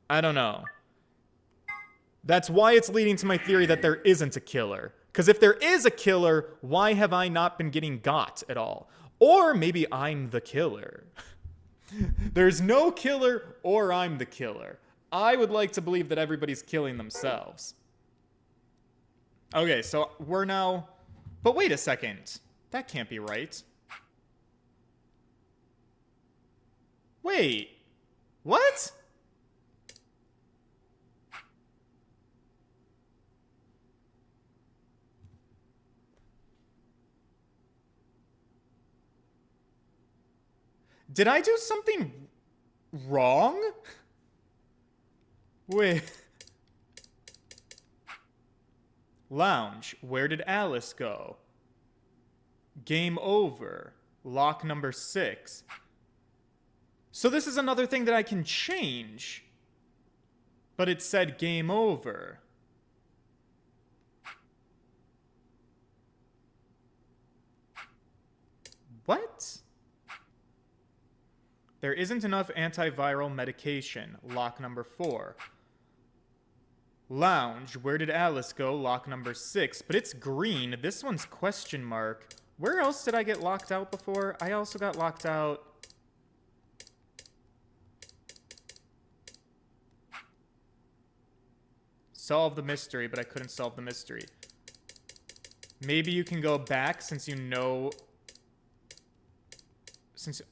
I don't know. That's why it's leading to my theory that there isn't a killer. Because if there is a killer, why have I not been getting got at all? Or maybe I'm the killer. There's no killer, or I'm the killer. I would like to believe that everybody's killing themselves. Okay, so we're now... But wait a second. That can't be right. Wait. What? Did I do something wrong? Wait... Lounge, where did Alice go? Game over. Lock number 6. So this is another thing that I can change. But it said game over. What? There isn't enough antiviral medication. Lock number 4. Lounge, where did Alice go? Lock number 6. But it's green. This one's question mark. Where else did I get locked out before? I also got locked out. Solve the mystery, but I couldn't solve the mystery. Maybe you can go back since you know...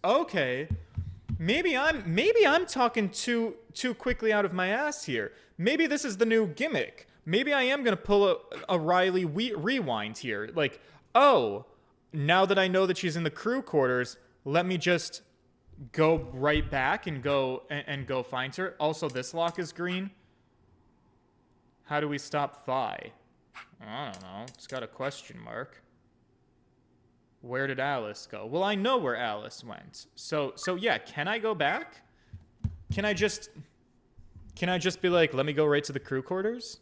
Okay. Maybe I'm talking too quickly out of my ass here. Maybe this is the new gimmick. Maybe I am gonna pull a Riley rewind here. Like, oh, now that I know that she's in the crew quarters, let me just go right back and go find her. Also, this lock is green. How do we stop Fi? I don't know. It's got a question mark. Where did Alice go? Well, I know where Alice went. So yeah, can I go back? Can I just be like, let me go right to the crew quarters?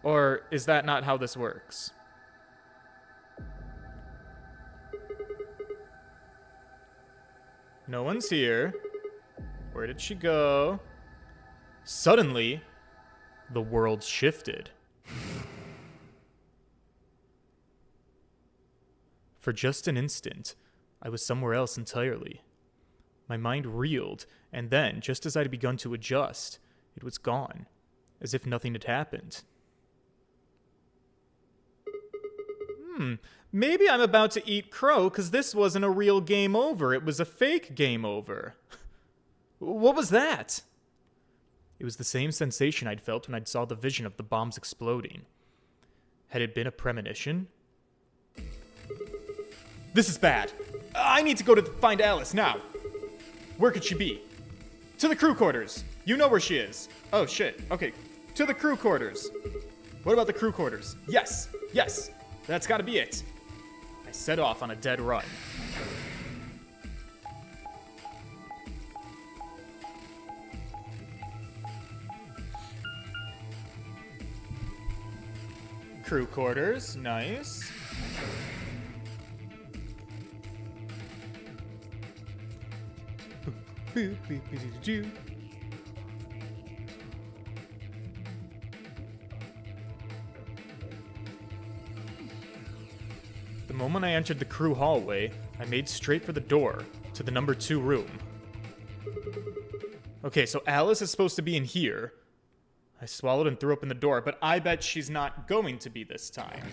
Or is that not how this works? No one's here. Where did she go? Suddenly, the world shifted. For just an instant, I was somewhere else entirely. My mind reeled, and then, just as I'd begun to adjust, it was gone, as if nothing had happened. Maybe I'm about to eat crow, because this wasn't a real game over. It was a fake game over. What was that? It was the same sensation I'd felt when I'd saw the vision of the bombs exploding. Had it been a premonition? This is bad. I need to go to find Alice now. Where could she be? To the crew quarters. You know where she is. Oh, shit. Okay. To the crew quarters. What about the crew quarters? Yes. Yes. That's gotta be it. I set off on a dead run. Crew quarters. Nice. The moment I entered the crew hallway, I made straight for the door to the number 2 room. Okay, so Alice is supposed to be in here. I swallowed and threw open the door, but I bet she's not going to be this time.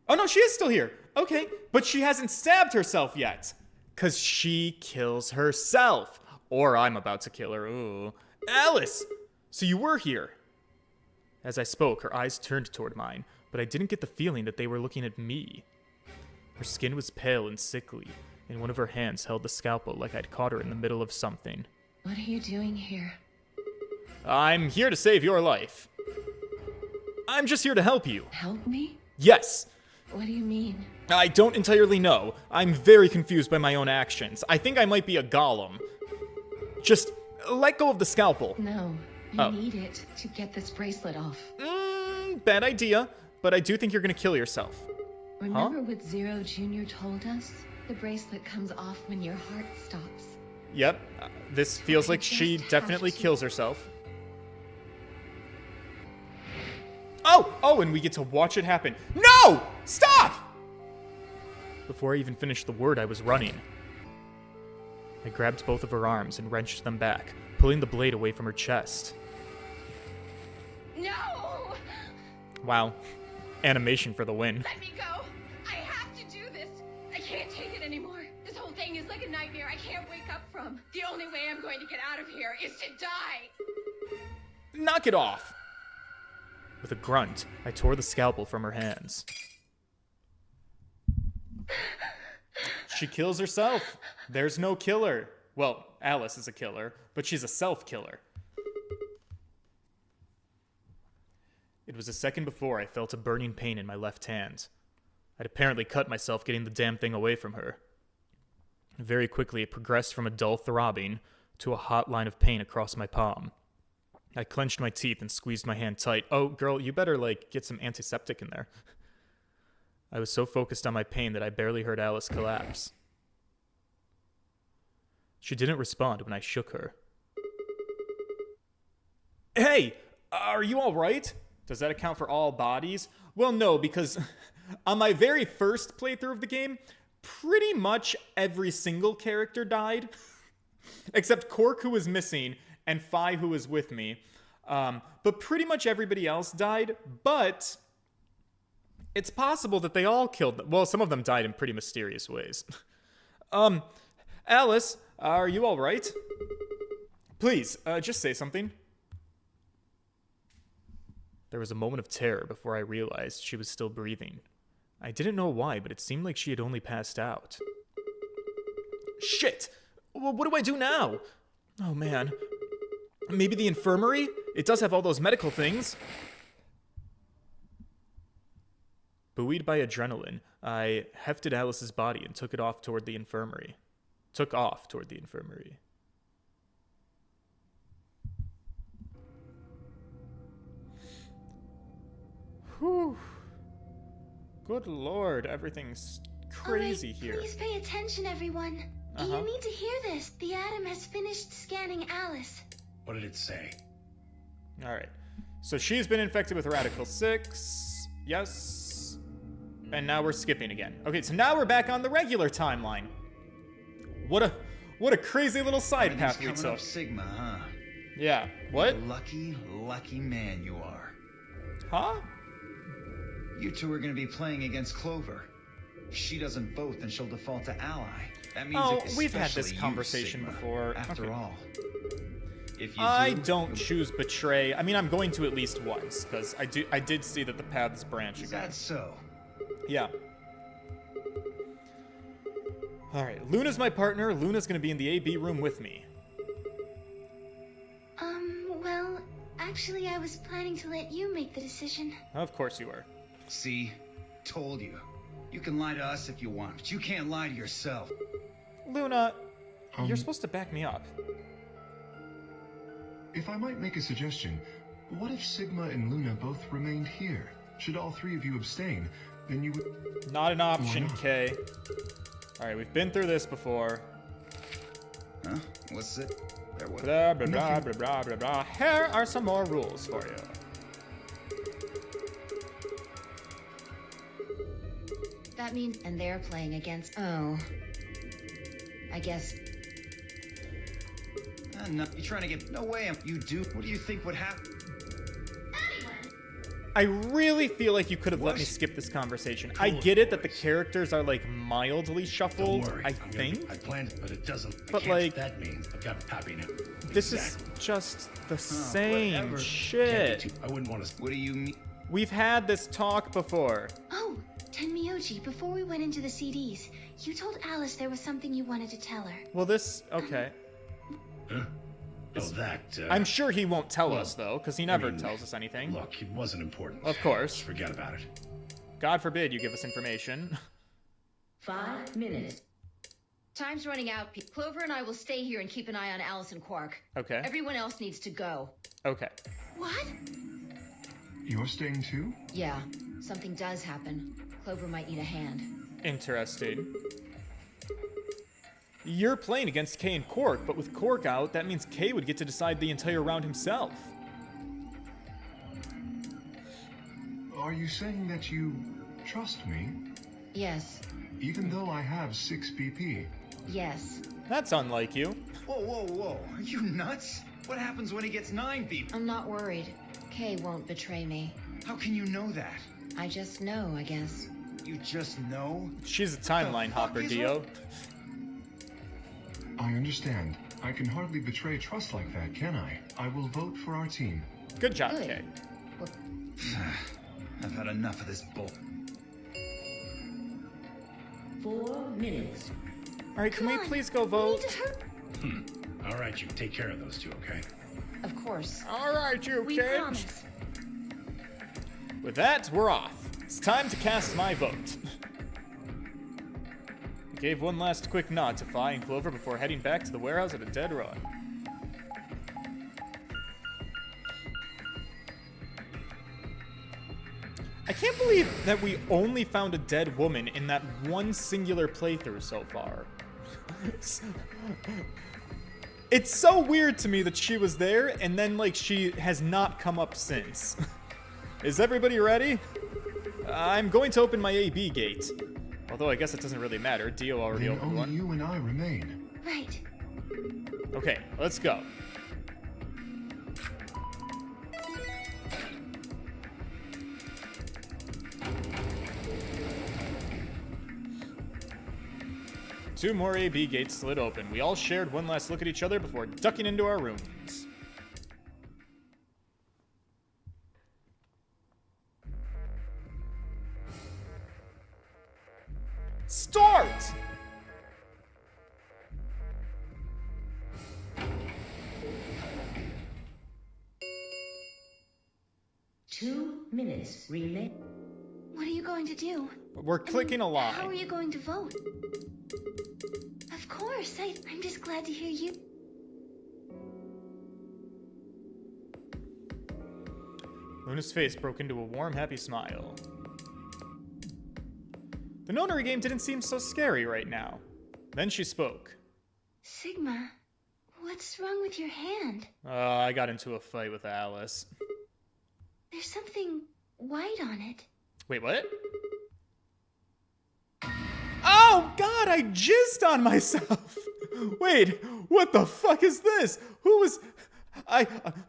Oh no, she is still here. Okay, but she hasn't stabbed herself yet. 'Cause she kills herself. Or I'm about to kill her. Ooh. Alice! So you were here. As I spoke, her eyes turned toward mine, but I didn't get the feeling that they were looking at me. Her skin was pale and sickly, and one of her hands held the scalpel like I'd caught her in the middle of something. What are you doing here? I'm here to save your life. I'm just here to help you. Help me? Yes. What do you mean? I don't entirely know. I'm very confused by my own actions. I think I might be a golem. Just let go of the scalpel. No, you need it to get this bracelet off. Bad idea, but I do think you're gonna kill yourself. Remember what Zero Jr. told us? The bracelet comes off when your heart stops. Yep, this feels like just she have definitely to. kills herself. Oh, and we get to watch it happen. No! Stop! Before I even finished the word, I was running. I grabbed both of her arms and wrenched them back, pulling the blade away from her chest. No! Wow. Animation for the win. Let me go! I have to do this! I can't take it anymore. This whole thing is like a nightmare I can't wake up from. The only way I'm going to get out of here is to die! Knock it off! With a grunt, I tore the scalpel from her hands. She kills herself. There's no killer. Well, Alice is a killer, but she's a self-killer. It was a second before I felt a burning pain in my left hand. I'd apparently cut myself getting the damn thing away from her. Very quickly, it progressed from a dull throbbing to a hot line of pain across my palm. I clenched my teeth and squeezed my hand tight. Oh, girl, you better, get some antiseptic in there. I was so focused on my pain that I barely heard Alice collapse. She didn't respond when I shook her. Hey, are you all right? Does that account for all bodies? Well, no, because on my very first playthrough of the game, pretty much every single character died. Except Cork, who was missing, and Fi, who was with me. But pretty much everybody else died, but it's possible that they all killed them. Well, some of them died in pretty mysterious ways. Alice, are you all right? Please, just say something. There was a moment of terror before I realized she was still breathing. I didn't know why, but it seemed like she had only passed out. Shit! Well, what do I do now? Oh, man. Maybe the infirmary? It does have all those medical things. Buoyed by adrenaline, I hefted Alice's body and took off toward the infirmary. Whew. Good lord, everything's crazy here. Please pay attention, everyone. You need to hear this. The Atom has finished scanning Alice. What did it say? Alright. So she's been infected with Radical 6. Yes. And now we're skipping again. Okay, so now we're back on the regular timeline. What a crazy little side path we coming took. up Sigma, huh? Yeah. What? Lucky man you are. Huh? You two are going to be playing against Clover. If she doesn't vote, then she'll default to ally. That means We've had this especially you, conversation Sigma. before. After Okay. all, if you I don't choose betray. I mean, I'm going to at least once, because I did see that the paths branch Is again. that so? Yeah. Alright, Luna's my partner. Luna's gonna be in the AB room with me. Well, actually, I was planning to let you make the decision. Of course you are. See? Told you. You can lie to us if you want, but you can't lie to yourself. Luna, you're supposed to back me up. If I might make a suggestion, what if Sigma and Luna both remained here? Should all three of you abstain, then you would... Not an option, Why not? Kay. Alright, we've been through this before. Huh? What's it? There was. Blah, blah, blah, blah, blah, blah, blah. Here are some more rules for you. that means? And they're playing against... Oh. I guess... No, you're trying to get... No way, you do. What do you think would happen? I really feel like you could have let me skip this conversation. I get it that the characters are like mildly shuffled, Don't worry. I think. I planned it, but it doesn't. But, I can't, like, that means I've got Pappy now. This Exactly. is just the same whatever. shit. I wouldn't want to. What do you mean? We've had this talk before. Oh, Tenmyoji, before we went into the CDs, you told Alice there was something you wanted to tell her. Well, this... Okay. Huh? Oh, that. I'm sure he won't tell us, though, because he never tells us anything. Look, it wasn't important. Of course. Just forget about it. God forbid you give us information. 5 minutes. Time's running out. Clover and I will stay here and keep an eye on Alice and Quark. Okay. Everyone else needs to go. Okay. What? You're staying too? Yeah, something does happen. Clover might need a hand. Interesting. You're playing against Kay and Quark, but with Quark out, that means Kay would get to decide the entire round himself. Are you saying that you trust me? Yes. Even though I have 6 BP? Yes. That's unlike you. Whoa, whoa, whoa. Are you nuts? What happens when he gets 9 people? I'm not worried. Kay won't betray me. How can you know that? I just know, I guess. You just know? She's a timeline hopper, is Dio. I understand. I can hardly betray trust like that, can I? I will vote for our team. Good job, Good. Kay. I've had enough of this bull. 4 minutes. Alright, can we Come on, please go we vote? need to hurry. All right, you take care of those two, okay? Of course. Alright, you We kids. promise. With that, we're off. It's time to cast my vote. I gave one last quick nod to Fi and Clover before heading back to the warehouse at a dead run. I can't believe that we only found a dead woman in that one singular playthrough so far. It's so weird to me that she was there and then, like, she has not come up since. Is everybody ready? I'm going to open my AB gate. Although I guess it doesn't really matter. Dio already Then opened only one. you and I remain. Right. Okay, let's go. Two more AB gates slid open. We all shared one last look at each other before ducking into our rooms. Start! Two minutes remain. What are you going to do? We're clicking a How are line. you going to vote? Of course, I'm just glad to hear you. Luna's face broke into a warm, happy smile. The Nonary game didn't seem so scary right now. Then she spoke. Sigma, what's wrong with your hand? I got into a fight with Alice. There's something white on it. Wait, what? Oh, God, I jizzed on myself. Wait, what the fuck is this? Who was...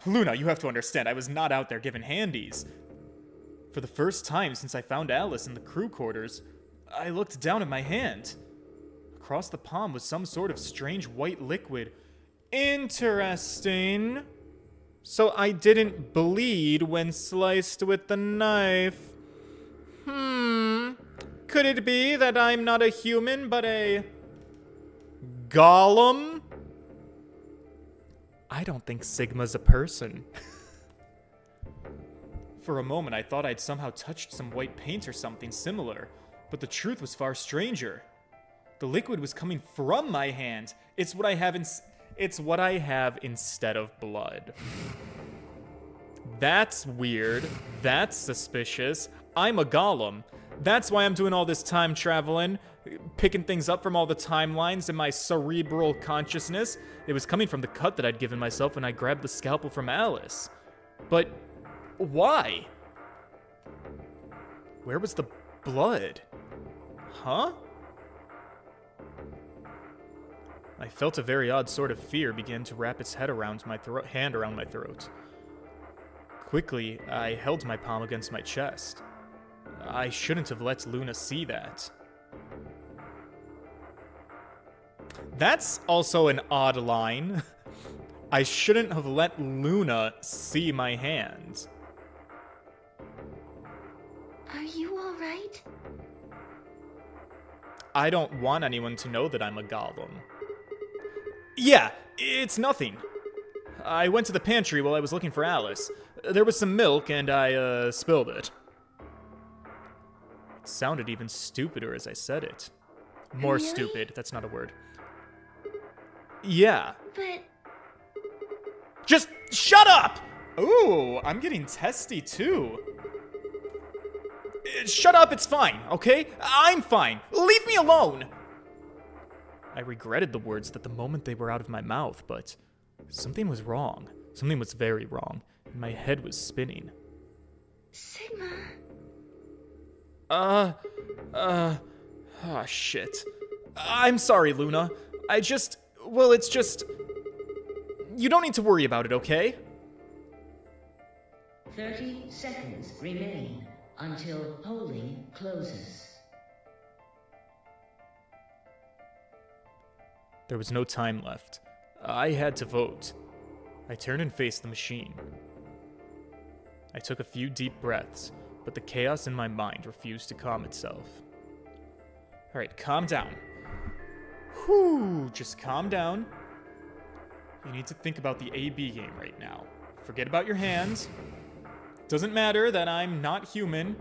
Luna, you have to understand, I was not out there giving handies. For the first time since I found Alice in the crew quarters, I looked down at my hand. Across the palm was some sort of strange white liquid. Interesting. So I didn't bleed when sliced with the knife. Could it be that I'm not a human, but a... golem? I don't think Sigma's a person. For a moment, I thought I'd somehow touched some white paint or something similar, but the truth was far stranger. The liquid was coming from my hand. It's what I have instead of blood. That's weird. That's suspicious. I'm a golem. That's why I'm doing all this time traveling, picking things up from all the timelines in my cerebral consciousness. It was coming from the cut that I'd given myself when I grabbed the scalpel from Alice. But why? Where was the blood? Huh? I felt a very odd sort of fear begin to wrap its head around my hand around my throat. Quickly, I held my palm against my chest. I shouldn't have let Luna see that. That's also an odd line. I shouldn't have let Luna see my hand. Are you alright? I don't want anyone to know that I'm a golem. Yeah, it's nothing. I went to the pantry while I was looking for Alice. There was some milk, and I, spilled it. It sounded even stupider as I said it. More Really? stupid, that's not a word. Yeah. But Just shut up! Ooh, I'm getting testy too. Shut up, it's fine, okay? I'm fine. Leave me alone! I regretted the words at the moment they were out of my mouth, but something was wrong. Something was very wrong, and my head was spinning. Sigma. Oh, shit. I'm sorry, Luna. It's just... You don't need to worry about it, okay? 30 seconds remain until polling closes. There was no time left. I had to vote. I turned and faced the machine. I took a few deep breaths, but the chaos in my mind refused to calm itself. Alright, calm down. Whew, just calm down. You need to think about the AB game right now. Forget about your hands. Doesn't matter that I'm not human.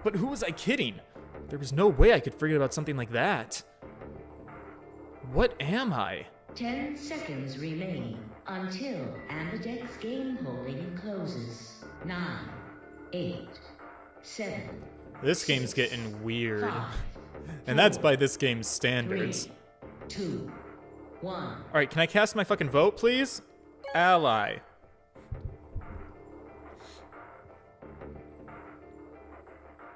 But who was I kidding? There was no way I could forget about something like that. What am I? 10 seconds remain until Ambidex game polling closes. 9, 8, 7. This game's getting weird. 5, And that's 4, by this game's standards. 3, 2, 1. Alright, can I cast my fucking vote, please? Ally.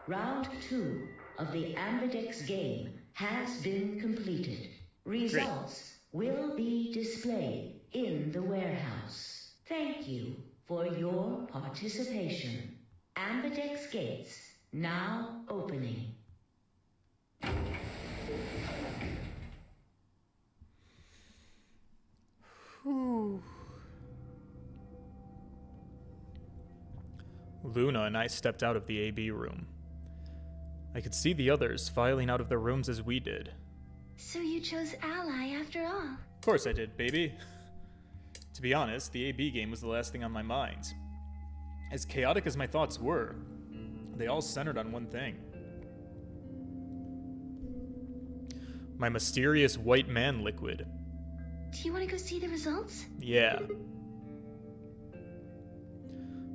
Round 2 of the Ambidex game has been completed. Results will be displayed in the warehouse. Thank you for your participation. Ambidex gates now opening. Luna and I stepped out of the AB room. I could see the others filing out of their rooms as we did. So you chose Ally after all. Of course I did, baby. To be honest, the AB game was the last thing on my mind. As chaotic as my thoughts were, they all centered on one thing. My mysterious white man liquid. Do you want to go see the results? Yeah.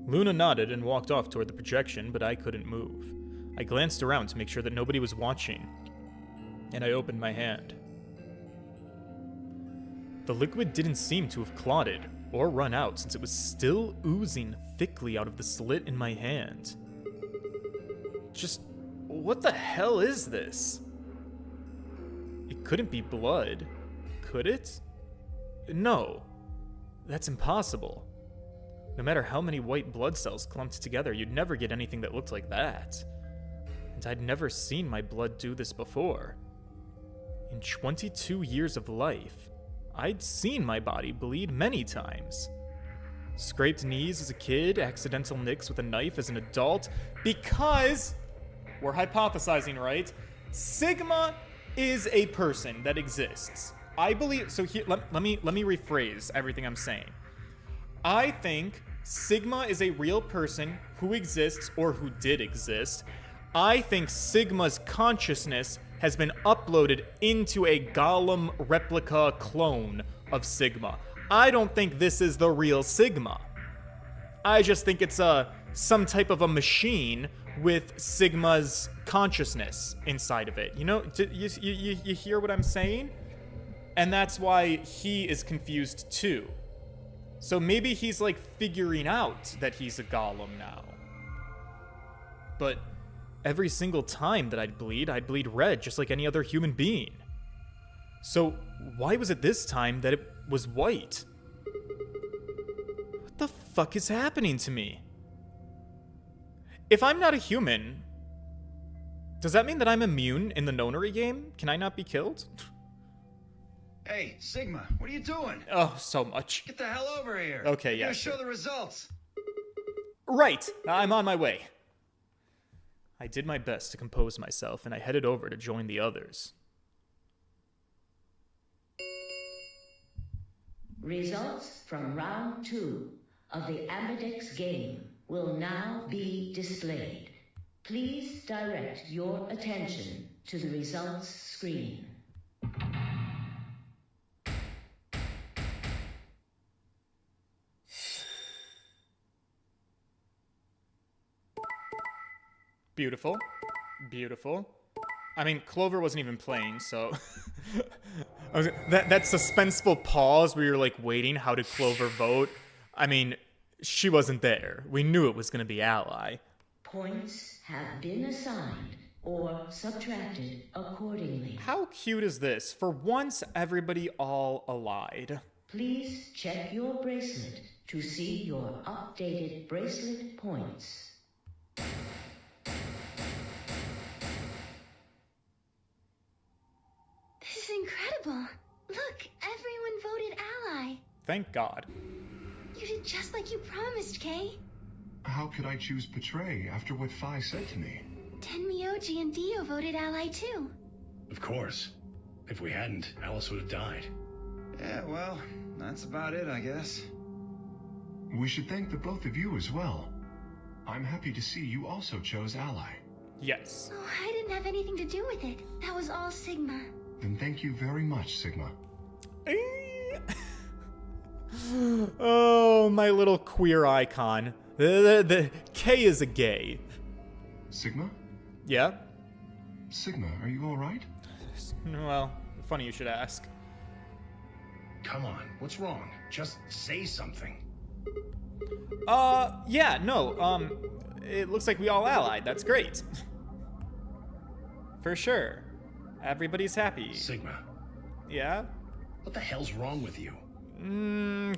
Luna nodded and walked off toward the projection, but I couldn't move. I glanced around to make sure that nobody was watching, and I opened my hand. The liquid didn't seem to have clotted or run out since it was still oozing thickly out of the slit in my hand. Just, what the hell is this? It couldn't be blood, could it? No, that's impossible. No matter how many white blood cells clumped together, you'd never get anything that looked like that. And I'd never seen my blood do this before. In 22 years of life, I'd seen my body bleed many times. Scraped knees as a kid, accidental nicks with a knife as an adult, because, we're hypothesizing, right? Sigma is a person that exists. I believe, so here, let me rephrase everything I'm saying. I think Sigma is a real person who exists or who did exist. I think Sigma's consciousness has been uploaded into a Golem replica clone of Sigma. I don't think this is the real Sigma. I just think it's some type of a machine with Sigma's consciousness inside of it. You know, you hear what I'm saying? And that's why he is confused too. So maybe he's like figuring out that he's a golem now. But every single time that I'd bleed red just like any other human being. So why was it this time that it was white? What the fuck is happening to me? If I'm not a human, does that mean that I'm immune in the nonary game? Can I not be killed? Hey, Sigma, what are you doing? Oh, so much. Get the hell over here. Okay, yeah, Gotta sure. show the results. Right, I'm on my way. I did my best to compose myself, and I headed over to join the others. Results from round 2 of the Ambidex game will now be displayed. Please direct your attention to the results screen. Beautiful. Beautiful. I mean, Clover wasn't even playing, so... that suspenseful pause where you're, like, waiting, how did Clover vote? I mean, she wasn't there. We knew it was going to be Ally. Points have been assigned or subtracted accordingly. How cute is this? For once, everybody all allied. Please check your bracelet to see your updated bracelet points. This is incredible. Look, everyone voted ally. Thank God. You did just like you promised, Kay. How could I choose Betray after what Phi said to me? Tenmyoji and Dio voted ally too. Of course. If we hadn't, Alice would have died. Yeah, well, that's about it, I guess. We should thank the both of you as well. I'm happy to see you also chose Ally. Yes. Oh, I didn't have anything to do with it. That was all Sigma. Then thank you very much, Sigma. Oh, my little queer icon. The K is a gay. Sigma? Yeah? Sigma, are you alright? Well, funny you should ask. Come on, what's wrong? Just say something. Yeah, no, it looks like we all allied. That's great. For sure. Everybody's happy. Sigma, Yeah? what the hell's wrong with you?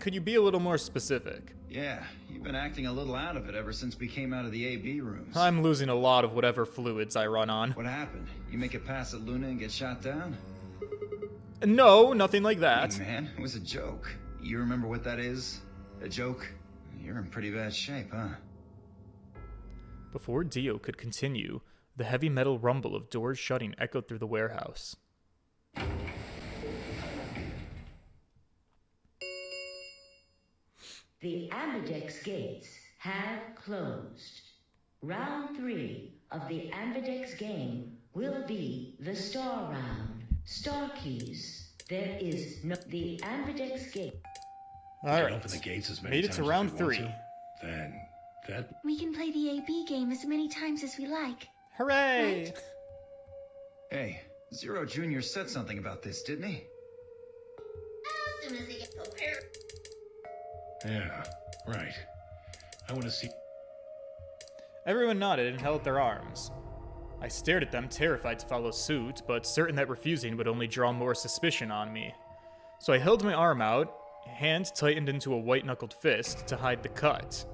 Could you be a little more specific? Yeah, you've been acting a little out of it ever since we came out of the AB rooms. I'm losing a lot of whatever fluids I run on. What happened? You make it past at Luna and get shot down? No, nothing like that. Hey, man, it was a joke. You remember what that is? A joke? You're in pretty bad shape, huh? Before Dio could continue, the heavy metal rumble of doors shutting echoed through the warehouse. The Ambidex gates have closed. Round 3 of the Ambidex game will be the Star Round. Star keys. There is no... The Ambidex gate... Alright. Open the gates as many Made it times to as round we want 3. to. Then, that... We can play the AB game as many times as we like. Hooray! Right? Hey, Zero Jr. said something about this, didn't he? As soon as they get prepared. Yeah, right. I want to see... Everyone nodded and held their arms. I stared at them, terrified to follow suit, but certain that refusing would only draw more suspicion on me. So I held my arm out, hand tightened into a white-knuckled fist to hide the cut.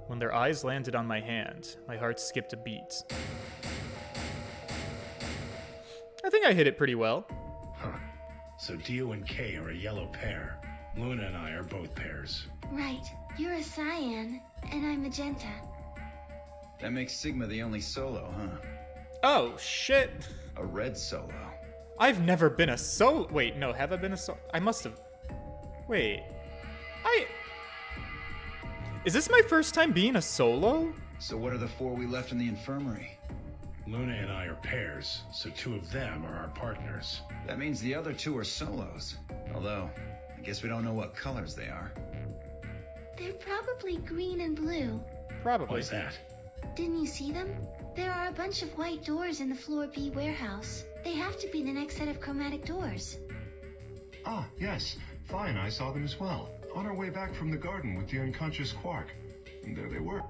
When their eyes landed on my hand, my heart skipped a beat. I think I hit it pretty well. Huh. So Dio and Kay are a yellow pair. Luna and I are both pairs. Right. You're a cyan, and I'm magenta. That makes Sigma the only solo, huh? Oh, shit. A red solo. I've never been a solo. Wait, no, have I been a solo? I must have. Wait. Is this my first time being a solo? So what are the 4 we left in the infirmary? Luna and I are pairs, so 2 of them are our partners. That means the other 2 are solos. Although, I guess we don't know what colors they are. They're probably green and blue. Probably. What's that? Didn't you see them? There are a bunch of white doors in the Floor B warehouse. They have to be the next set of chromatic doors. Ah, yes. Phi and I saw them as well. On our way back from the garden with the unconscious Quark. And there they were.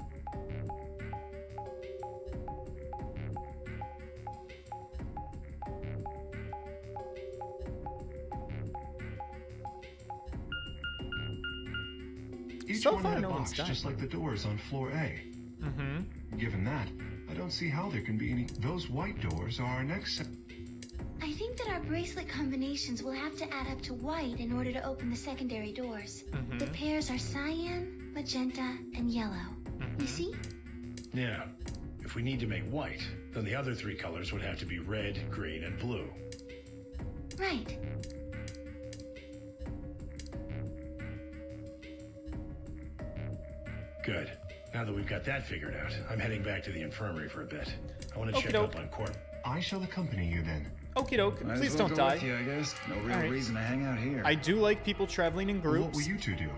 Each So one far, had a no one's box died. just like the doors on floor A. Mm-hmm. Given that, I don't see how there can be any... Those white doors are our next... I think that our bracelet combinations will have to add up to white in order to open the secondary doors. The pairs are cyan, magenta, and yellow. You see? Yeah. If we need to make white, then the other 3 colors would have to be red, green, and blue. Right. Good. Now that we've got that figured out, I'm heading back to the infirmary for a bit. I want to check Okey-doke. up on Court. I shall accompany you then. Okie doke. Might as Please well don't go die. with you, I guess. No real Alright. reason to hang out here. I do like people traveling in groups. What will you two do?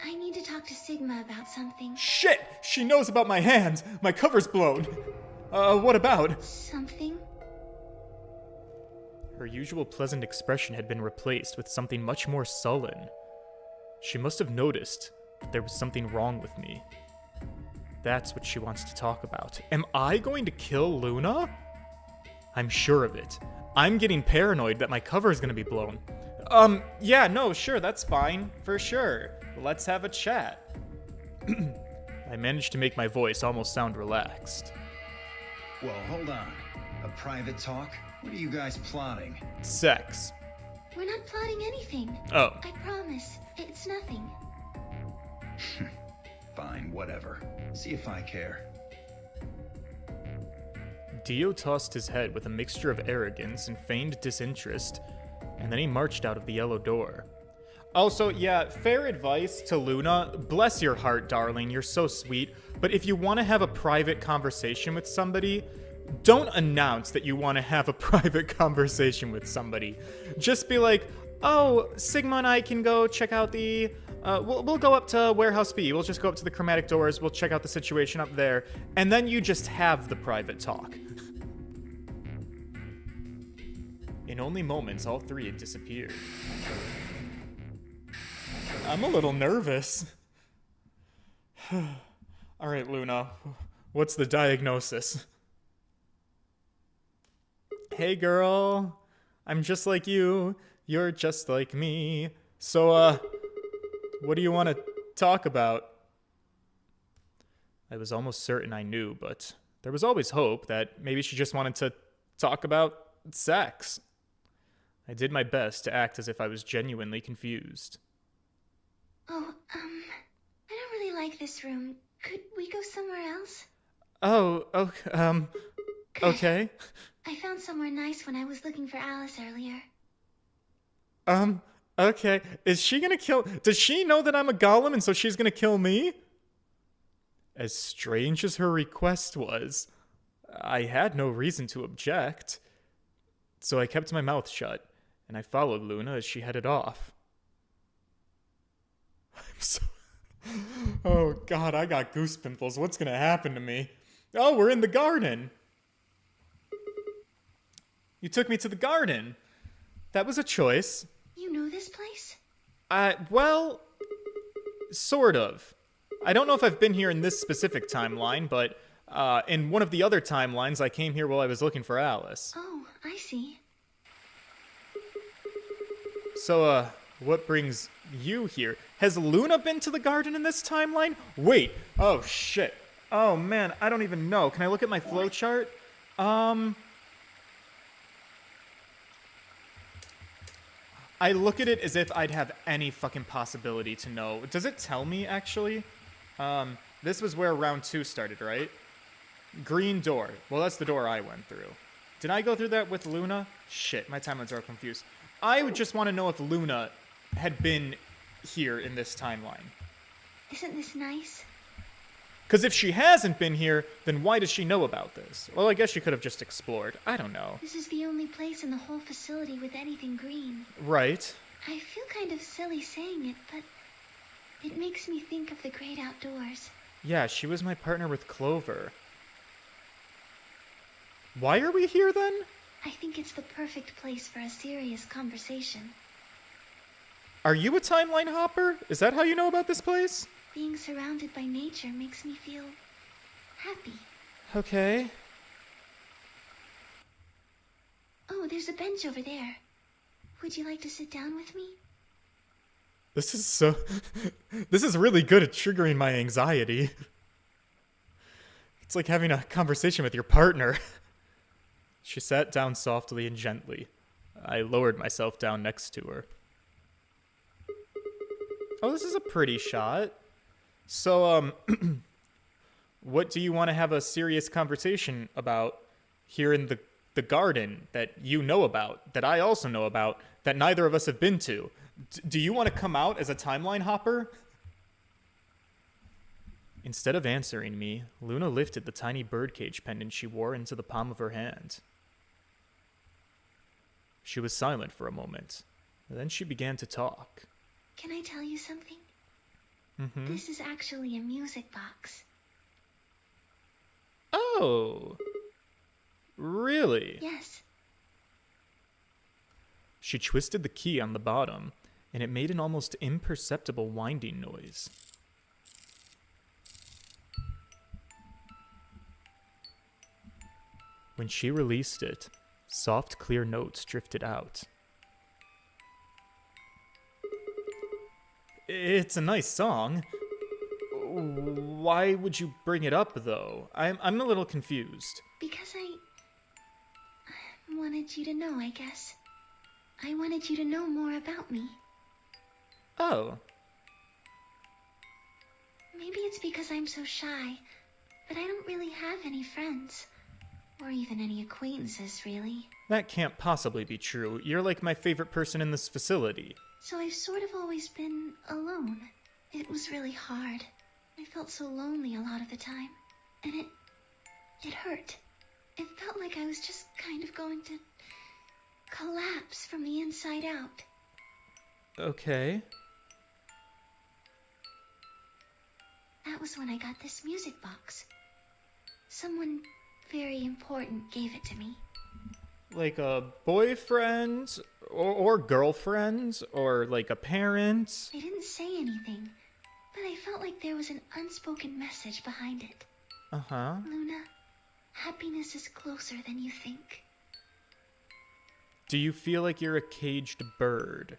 I need to talk to Sigma about something. Shit! She knows about my hands! My cover's blown! What about? Something? Her usual pleasant expression had been replaced with something much more sullen. She must have noticed that there was something wrong with me. That's what she wants to talk about. Am I going to kill Luna? I'm sure of it. I'm getting paranoid that my cover is going to be blown. Yeah, no, sure, that's fine. For sure. Let's have a chat. I managed to make my voice almost sound relaxed. Well, hold on. A private talk? What are you guys plotting? Sex. We're not plotting anything. Oh. I promise. It's nothing. Fine, whatever. See if I care. Dio tossed his head with a mixture of arrogance and feigned disinterest, and then he marched out of the yellow door. Also, yeah, fair advice to Luna. Bless your heart, darling, you're so sweet. But if you want to have a private conversation with somebody, don't announce that you want to have a private conversation with somebody. Just be like, oh, Sigma and I can go check out the... we'll go up to Warehouse B. We'll just go up to the chromatic doors. We'll check out the situation up there. And then you just have the private talk. In only moments, all 3 had disappeared. I'm a little nervous. All right, Luna. What's the diagnosis? Hey, girl. I'm just like you. You're just like me. So, what do you want to talk about? I was almost certain I knew, but there was always hope that maybe she just wanted to talk about sex. I did my best to act as if I was genuinely confused. Oh, I don't really like this room. Could we go somewhere else? Oh, okay. I found somewhere nice when I was looking for Alice earlier. Okay. Is she gonna kill... Does she know that I'm a golem and so she's gonna kill me? As strange as her request was, I had no reason to object. So I kept my mouth shut, and I followed Luna as she headed off. I'm so... Oh god, I got goose pimples. What's gonna happen to me? Oh, we're in the garden! You took me to the garden. That was a choice. You know this place? Well, sort of. I don't know if I've been here in this specific timeline, but in one of the other timelines, I came here while I was looking for Alice. Oh, I see. So, what brings you here? Has Luna been to the garden in this timeline? Wait. Oh, shit. Oh, man, I don't even know. Can I look at my flowchart? I look at it as if I'd have any fucking possibility to know. Does it tell me, actually? This was where round 2 started, right? Green door. Well, that's the door I went through. Did I go through that with Luna? Shit, my timelines are confused. I would just want to know if Luna had been here in this timeline. Isn't this nice? Because if she hasn't been here, then why does she know about this? Well, I guess she could have just explored. I don't know. This is the only place in the whole facility with anything green. Right. I feel kind of silly saying it, but it makes me think of the great outdoors. Yeah, she was my partner with Clover. Why are we here then? I think it's the perfect place for a serious conversation. Are you a timeline hopper? Is that how you know about this place? Being surrounded by nature makes me feel happy. Okay. Oh, there's a bench over there. Would you like to sit down with me? This is so... This is really good at triggering my anxiety. It's like having a conversation with your partner. She sat down softly and gently. I lowered myself down next to her. Oh, this is a pretty shot. So, what do you want to have a serious conversation about here in the garden that you know about, that I also know about, that neither of us have been to? Do you want to come out as a timeline hopper? Instead of answering me, Luna lifted the tiny birdcage pendant she wore into the palm of her hand. She was silent for a moment. Then she began to talk. Can I tell you something? Mm-hmm. This is actually a music box. Oh. Really? Yes. She twisted the key on the bottom, and it made an almost imperceptible winding noise. When she released it, soft, clear notes drifted out. It's a nice song. Why would you bring it up, though? I'm a little confused. Because I wanted you to know, I guess. I wanted you to know more about me. Oh. Maybe it's because I'm so shy, but I don't really have any friends. Or even any acquaintances, really. That can't possibly be true. You're like my favorite person in this facility. So I've sort of always been alone. It was really hard. I felt so lonely a lot of the time. And it hurt. It felt like I was just kind of going to collapse from the inside out. Okay. That was when I got this music box. Someone very important gave it to me. Like a boyfriend or girlfriend or like a parent? They didn't say anything, but I felt like there was an unspoken message behind it. Uh-huh. Luna, happiness is closer than you think. Do you feel like you're a caged bird?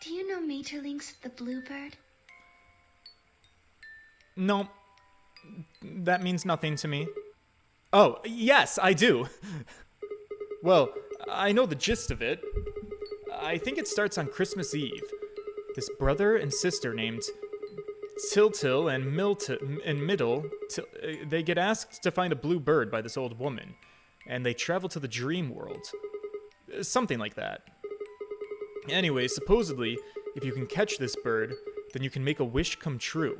Do you know Maeterlinck's The Bluebird? No. That means nothing to me. Oh, yes, I do. Well, I know the gist of it. I think it starts on Christmas Eve. This brother and sister named Tiltil and Middle, they get asked to find a blue bird by this old woman, and they travel to the dream world. Something like that. Anyway, supposedly, if you can catch this bird, then you can make a wish come true.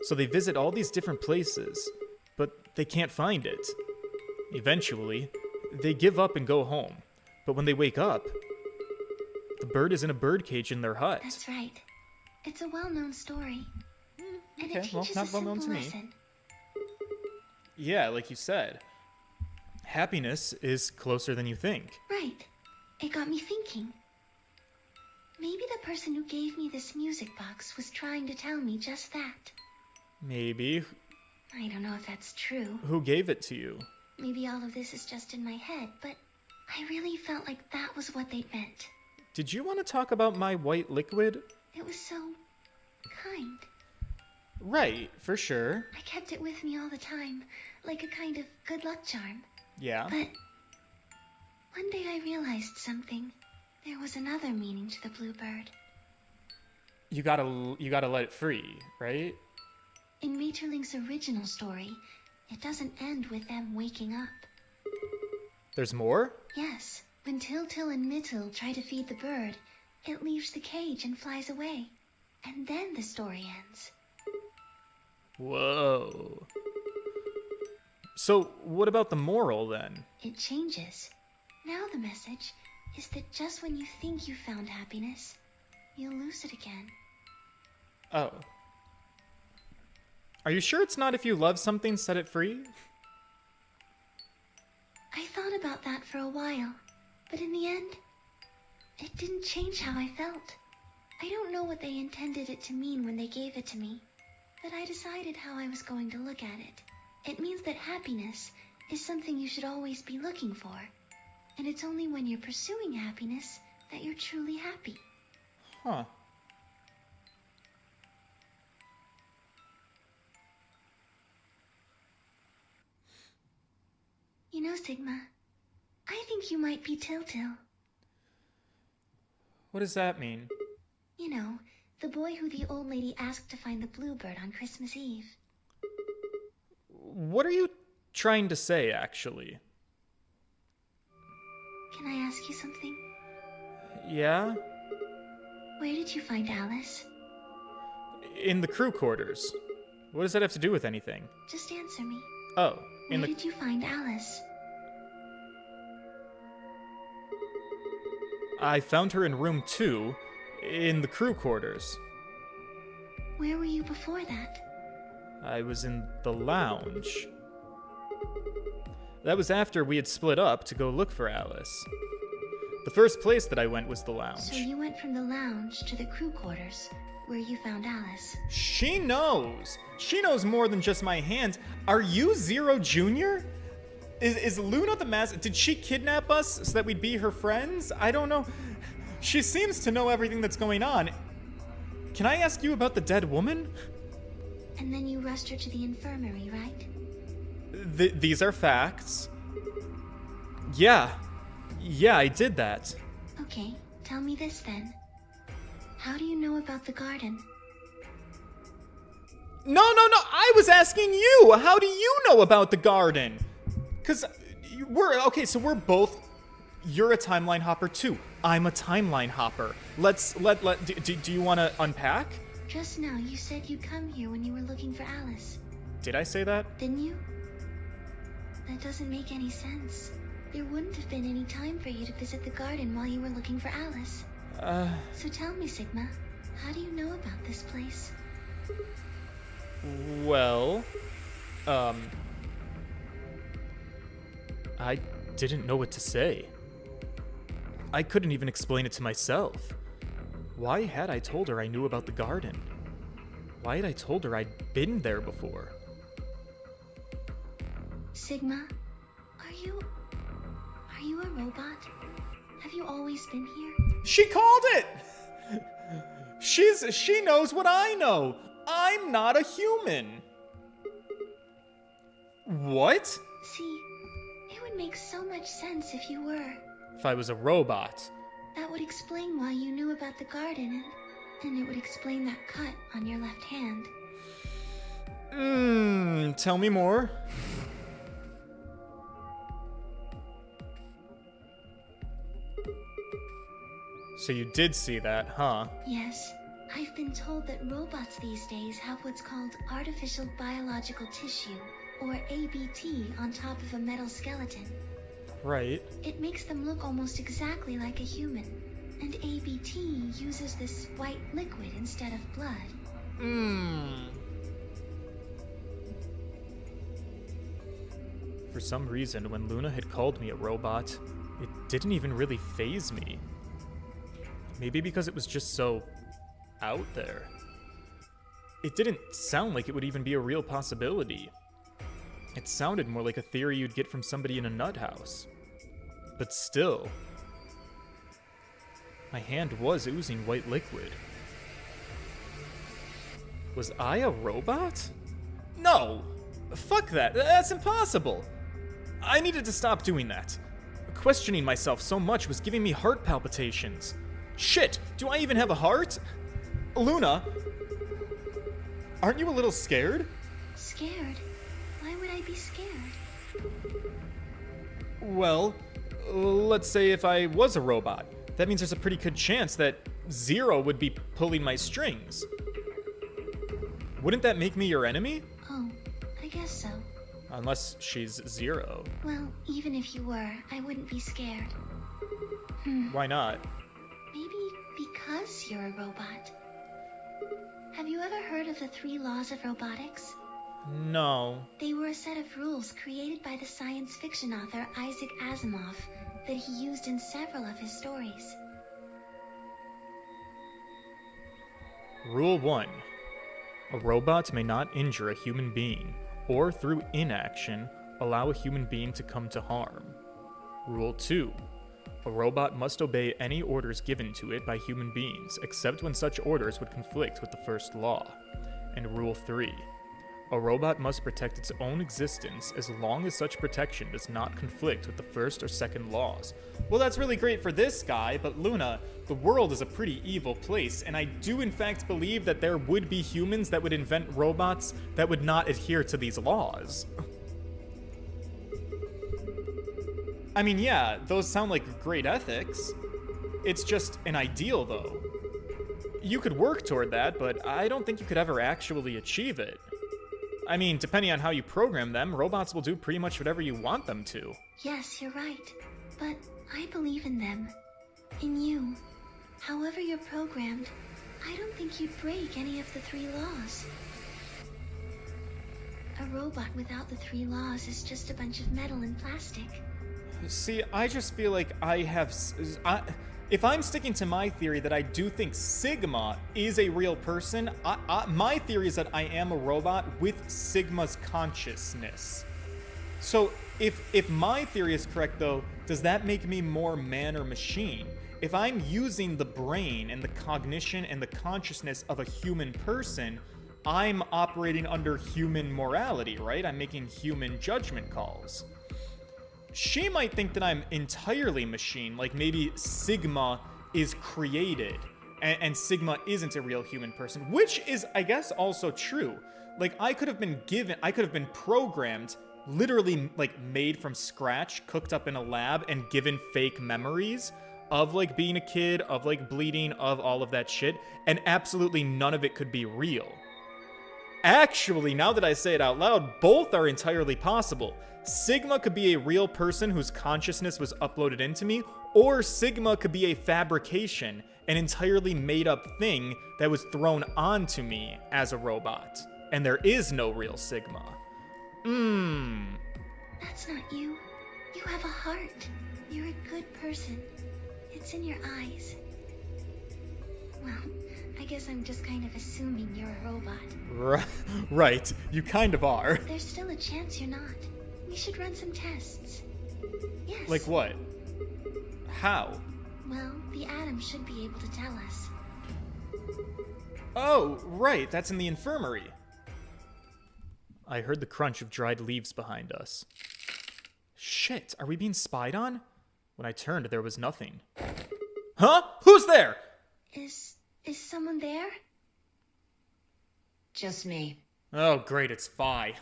So they visit all these different places, but they can't find it. Eventually, they give up and go home. But when they wake up, the bird is in a birdcage in their hut. That's right. It's a well-known story. And Okay, it well, teaches not a well known simple to me. lesson. Yeah, like you said. Happiness is closer than you think. Right. It got me thinking. Maybe the person who gave me this music box was trying to tell me just that. Maybe. I don't know if that's true. Who gave it to you? Maybe all of this is just in my head, but I really felt like that was what they meant. Did you want to talk about my white liquid? It was so kind. Right, for sure. I kept it with me all the time, like a kind of good luck charm. Yeah. But one day I realized something. There was another meaning to the bluebird. You gotta let it free, right? In Maeterlinck's original story, it doesn't end with them waking up. There's more? Yes, when Tiltil and Mittil try to feed the bird, it leaves the cage and flies away. And then the story ends. Whoa. So, what about the moral then? It changes. Now the message is that just when you think you found happiness, you'll lose it again. Oh. Are you sure it's not if you love something, set it free? I thought about that for a while, but in the end, it didn't change how I felt. I don't know what they intended it to mean when they gave it to me, but I decided how I was going to look at it. It means that happiness is something you should always be looking for, and it's only when you're pursuing happiness that you're truly happy. Huh. You know, Sigma, I think you might be Til-Til. What does that mean? You know, the boy who the old lady asked to find the bluebird on Christmas Eve. What are you trying to say, actually? Can I ask you something? Yeah? Where did you find Alice? In the crew quarters. What does that have to do with anything? Just answer me. Oh, Where did you find Alice? I found her in room 2, in the crew quarters. Where were you before that? I was in the lounge. That was after we had split up to go look for Alice. The first place that I went was the lounge. So you went from the lounge to the crew quarters, where you found Alice. She knows! She knows more than just my hand. Are you Zero Jr.? Is Luna the master? Did she kidnap us so that we'd be her friends? I don't know. She seems to know everything that's going on. Can I ask you about the dead woman? And then you rushed her to the infirmary, right? These are facts. Yeah, I did that. Okay, tell me this then. How do you know about the garden? No, I was asking you! How do you know about the garden? Because so we're both, you're a timeline hopper too. I'm a timeline hopper. Do you want to unpack? Just now you said you'd come here when you were looking for Alice. Did I say that? Didn't you? That doesn't make any sense. There wouldn't have been any time for you to visit the garden while you were looking for Alice. So tell me, Sigma, how do you know about this place? Well, I didn't know what to say. I couldn't even explain it to myself. Why had I told her I knew about the garden? Why had I told her I'd been there before? Sigma, are you a robot? Have you always been here? She called it! She knows what I know. I'm not a human. What? See, it would make so much sense if you were. If I was a robot. That would explain why you knew about the garden, and it would explain that cut on your left hand. Tell me more. So you did see that, huh? Yes. I've been told that robots these days have what's called artificial biological tissue, or ABT, on top of a metal skeleton. Right. It makes them look almost exactly like a human. And ABT uses this white liquid instead of blood. For some reason, when Luna had called me a robot, it didn't even really faze me. Maybe because it was just so out there. It didn't sound like it would even be a real possibility. It sounded more like a theory you'd get from somebody in a nut house. But still, my hand was oozing white liquid. Was I a robot? No! Fuck that! That's impossible! I needed to stop doing that. Questioning myself so much was giving me heart palpitations. Shit! Do I even have a heart? Luna, aren't you a little scared? Scared? Why would I be scared? Well, let's say if I was a robot. That means there's a pretty good chance that Zero would be pulling my strings. Wouldn't that make me your enemy? Oh, I guess so. Unless she's Zero. Well, even if you were, I wouldn't be scared. Why not? Maybe because you're a robot. Have you ever heard of the 3 laws of robotics? No. They were a set of rules created by the science fiction author Isaac Asimov that he used in several of his stories. Rule 1. A robot may not injure a human being, or through inaction, allow a human being to come to harm. Rule 2. A robot must obey any orders given to it by human beings, except when such orders would conflict with the first law. And Rule 3. A robot must protect its own existence as long as such protection does not conflict with the first or second laws. Well, that's really great for this guy, but Luna, the world is a pretty evil place, and I do in fact believe that there would be humans that would invent robots that would not adhere to these laws. I mean, yeah, those sound like great ethics. It's just an ideal, though. You could work toward that, but I don't think you could ever actually achieve it. I mean, depending on how you program them, robots will do pretty much whatever you want them to. Yes, you're right. But I believe in them. In you. However you're programmed, I don't think you'd break any of the 3 laws. A robot without the 3 laws is just a bunch of metal and plastic. See, I just feel like I have... if I'm sticking to my theory that I do think Sigma is a real person, my theory is that I am a robot with Sigma's consciousness. So, if my theory is correct, though, does that make me more man or machine? If I'm using the brain and the cognition and the consciousness of a human person, I'm operating under human morality, right? I'm making human judgment calls. She might think that I'm entirely machine, like maybe Sigma is created and Sigma isn't a real human person, which is, I guess, also true. Like, I could have been programmed, literally, like, made from scratch, cooked up in a lab, and given fake memories of, like, being a kid, of, like, bleeding, of all of that shit, and absolutely none of it could be real. Actually, now that I say it out loud, both are entirely possible. Sigma could be a real person whose consciousness was uploaded into me, or Sigma could be a fabrication, an entirely made-up thing that was thrown onto me as a robot. And there is no real Sigma. That's not you. You have a heart. You're a good person. It's in your eyes. Well, I guess I'm just kind of assuming you're a robot. Right, you kind of are. There's still a chance you're not. We should run some tests. Yes. Like what? How? Well, the atom should be able to tell us. Oh, right, that's in the infirmary. I heard the crunch of dried leaves behind us. Shit, are we being spied on? When I turned, there was nothing. Huh? Who's there? Is someone there? Just me. Oh, great, it's Phi.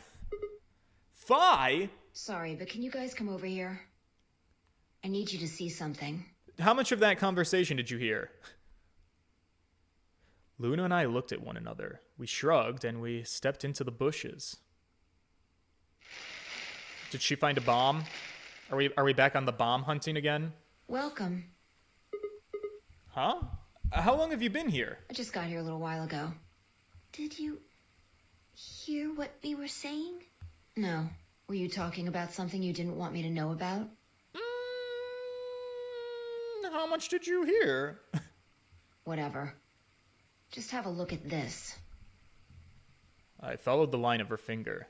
Phi? Sorry, but can you guys come over here? I need you to see something. How much of that conversation did you hear? Luna and I looked at one another. We shrugged and we stepped into the bushes. Did she find a bomb? Are we back on the bomb hunting again? Welcome. Huh? How long have you been here? I just got here a little while ago. Did you hear what we were saying? No. Were you talking about something you didn't want me to know about? How much did you hear? Whatever. Just have a look at this. I followed the line of her finger.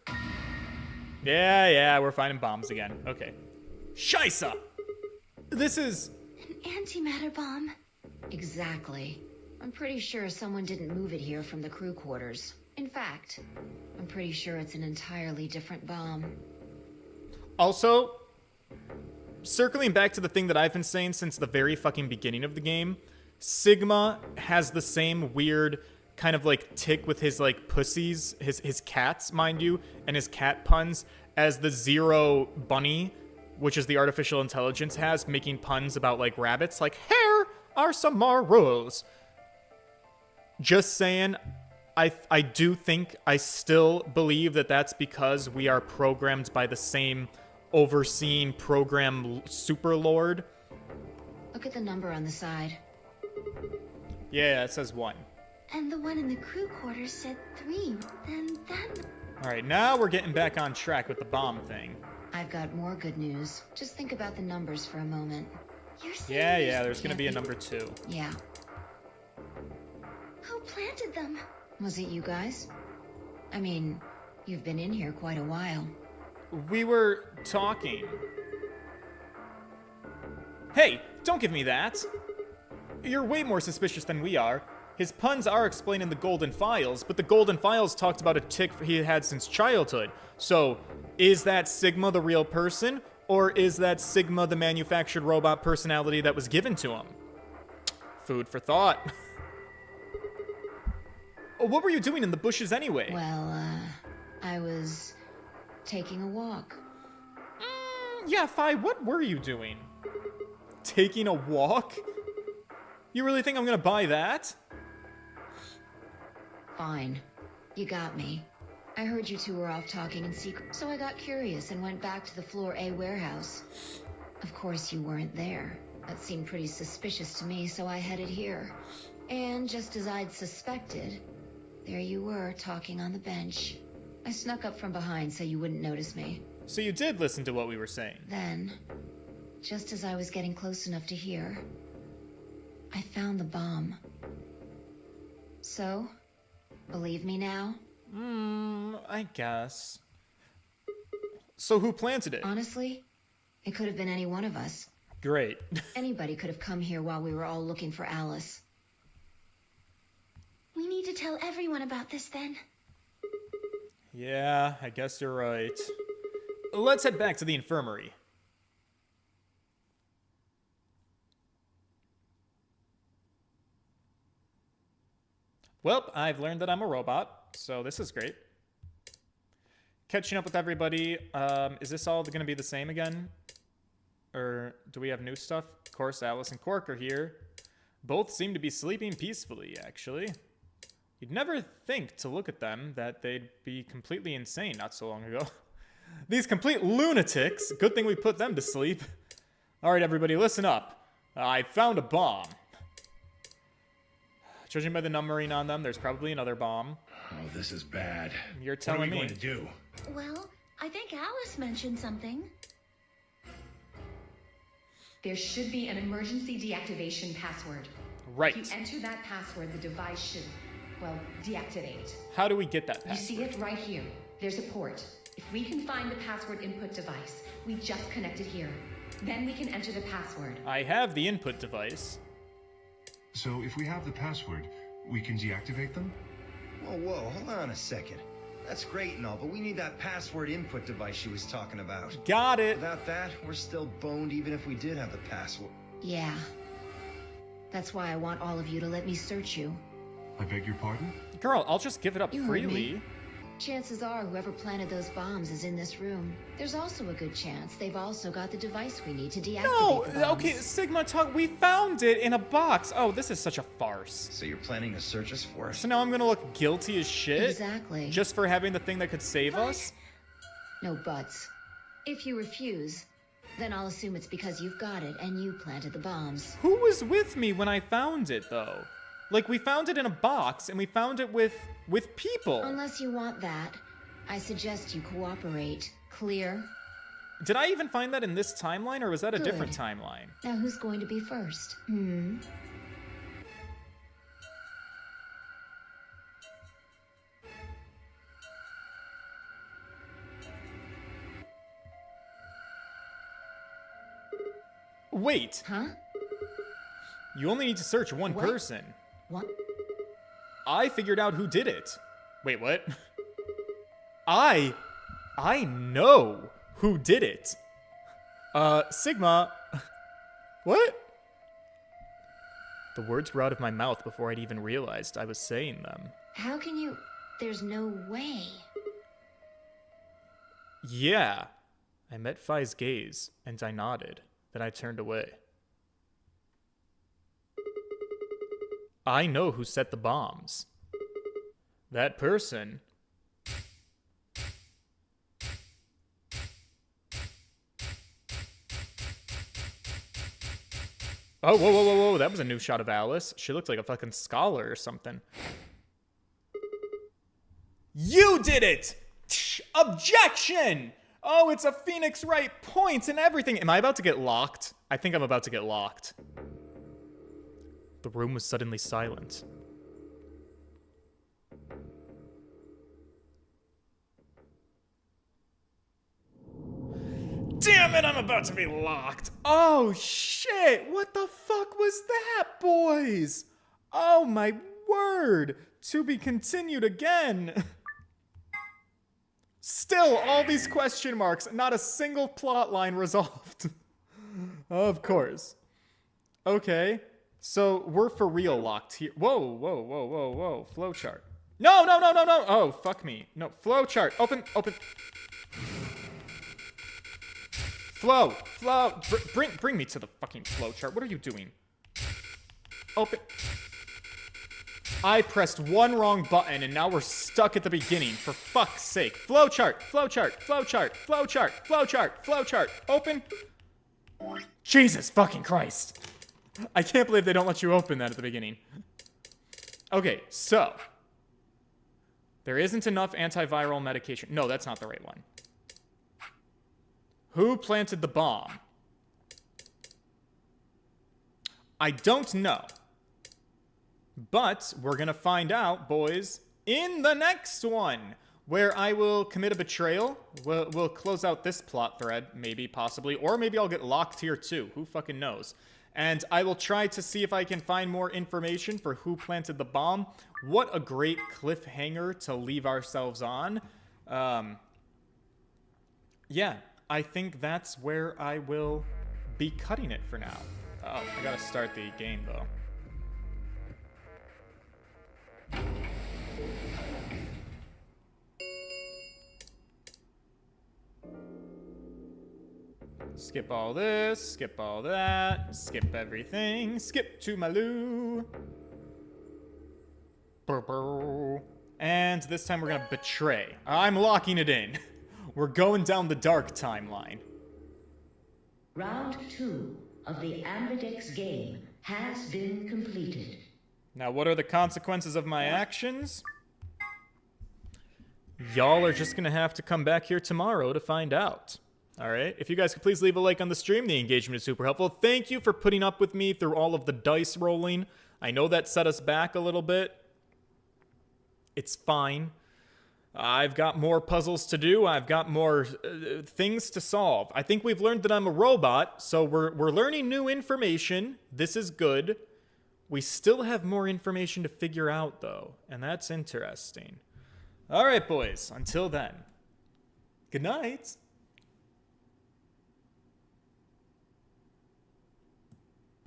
Yeah, we're finding bombs again. Okay. Scheisse! This is... An antimatter bomb. Exactly. I'm pretty sure someone didn't move it here from the crew quarters. In fact, I'm pretty sure it's an entirely different bomb. Also, circling back to the thing that I've been saying since the very fucking beginning of the game, Sigma has the same weird kind of like tick with his like pussies, his cats, mind you, and his cat puns as the Zero Bunny, which is the artificial intelligence, has, making puns about like rabbits, like, here are some more rules. Just saying, I do think, I still believe that that's because we are programmed by the same overseeing program super lord. Look at the number on the side. Yeah, it says 1. And the one in the crew quarters said 3. Then that... Alright, now we're getting back on track with the bomb thing. I've got more good news. Just think about the numbers for a moment. You're saying Yeah, there's gonna be a number 2. Yeah. Who planted them? Was it you guys? I mean, you've been in here quite a while. We were talking. Hey, don't give me that. You're way more suspicious than we are. His puns are explained in the Golden Files, but the Golden Files talked about a tic he had since childhood. So, is that Sigma the real person, or is that Sigma the manufactured robot personality that was given to him? Food for thought. What were you doing in the bushes anyway? Well, I was taking a walk. Yeah, Fi, what were you doing? Taking a walk? You really think I'm gonna buy that? Fine. You got me. I heard you two were off talking in secret, so I got curious and went back to the Floor A warehouse. Of course you weren't there. That seemed pretty suspicious to me, so I headed here. And just as I'd suspected, there you were, talking on the bench. I snuck up from behind so you wouldn't notice me. So you did listen to what we were saying. Then, just as I was getting close enough to hear, I found the bomb. So, believe me now? I guess. So who planted it? Honestly, it could have been any one of us. Great. Anybody could have come here while we were all looking for Alice. We need to tell everyone about this then. Yeah, I guess you're right. Let's head back to the infirmary. Well, I've learned that I'm a robot, so this is great. Catching up with everybody. Is this all going to be the same again? Or do we have new stuff? Of course, Alice and Quark are here. Both seem to be sleeping peacefully, actually. You'd never think, to look at them, that they'd be completely insane not so long ago. These complete lunatics. Good thing we put them to sleep. All right, everybody, listen up. I found a bomb. Judging by the numbering on them, there's probably another bomb. Oh, this is bad. You're telling me. What are we going to do? Well, I think Alice mentioned something. There should be an emergency deactivation password. Right. If you enter that password, the device should, well, deactivate. How do we get that password? You see it right here. There's a port. If we can find the password input device, we just connect it here. Then we can enter the password. I have the input device. So if we have the password, we can deactivate them? Whoa, hold on a second. That's great and all, but we need that password input device she was talking about. Got it. Without that, we're still boned even if we did have the password. Yeah. That's why I want all of you to let me search you. I beg your pardon? Girl, I'll just give it up You heard freely. me. Chances are whoever planted those bombs is in this room. There's also a good chance they've also got the device we need to deactivate No, the bombs. okay, Sigma talk. We found it in a box. Oh, this is such a farce. So you're planning to search us for us? So now I'm gonna look guilty as shit? Exactly. Just for having the thing that could save us? No buts. If you refuse, then I'll assume it's because you've got it and you planted the bombs. Who was with me when I found it, though? Like, we found it in a box, and we found it with people. Unless you want that, I suggest you cooperate. Clear? Did I even find that in this timeline, or was that a Good. different timeline? Now who's going to be first? Wait, Huh? you only need to search one What? person. What? I figured out who did it. Wait, what? I know who did it. Sigma. What? The words were out of my mouth before I'd even realized I was saying them. How can you... There's no way. Yeah. I met Phi's gaze, and I nodded. Then I turned away. I know who set the bombs. That person. Oh, whoa, whoa, whoa, whoa. That was a new shot of Alice. She looked like a fucking scholar or something. You did it! Objection! Oh, it's a Phoenix Wright points and everything. Am I about to get locked? I think I'm about to get locked. The room was suddenly silent. Damn it, I'm about to be locked. Oh, shit. What the fuck was that, boys? Oh, my word. To be continued again. Still, all these question marks. Not a single plot line resolved. Of course. Okay. So, we're for real locked here. Whoa, whoa, whoa, whoa, whoa. Flowchart. No, no, no, no, no. Oh, fuck me. No, flowchart. Open, open. Flow, flow. Bring me to the fucking flowchart. What are you doing? Open. I pressed one wrong button and now we're stuck at the beginning. For fuck's sake. Flowchart, flowchart, flowchart, flowchart, flowchart, flowchart. Open. Jesus fucking Christ. I can't believe they don't let you open that at the beginning. Okay, so. There isn't enough antiviral medication. No, that's not the right one. Who planted the bomb? I don't know. But we're going to find out, boys, in the next one, where I will commit a betrayal. We'll close out this plot thread, maybe, possibly. Or maybe I'll get locked here, too. Who fucking knows? And I will try to see if I can find more information for who planted the bomb. What a great cliffhanger to leave ourselves on. Yeah, I think that's where I will be cutting it for now. Oh, I gotta start the game, though. Skip all this, skip all that, skip everything, skip to Maloo. And this time we're gonna betray. I'm locking it in. We're going down the dark timeline. Round 2 of the Ambidex game has been completed. Now, what are the consequences of my actions? Y'all are just gonna have to come back here tomorrow to find out. Alright, if you guys could please leave a like on the stream, the engagement is super helpful. Thank you for putting up with me through all of the dice rolling. I know that set us back a little bit. It's fine. I've got more puzzles to do. I've got more things to solve. I think we've learned that I'm a robot, so we're learning new information. This is good. We still have more information to figure out, though, and that's interesting. All right, boys, until then, good night.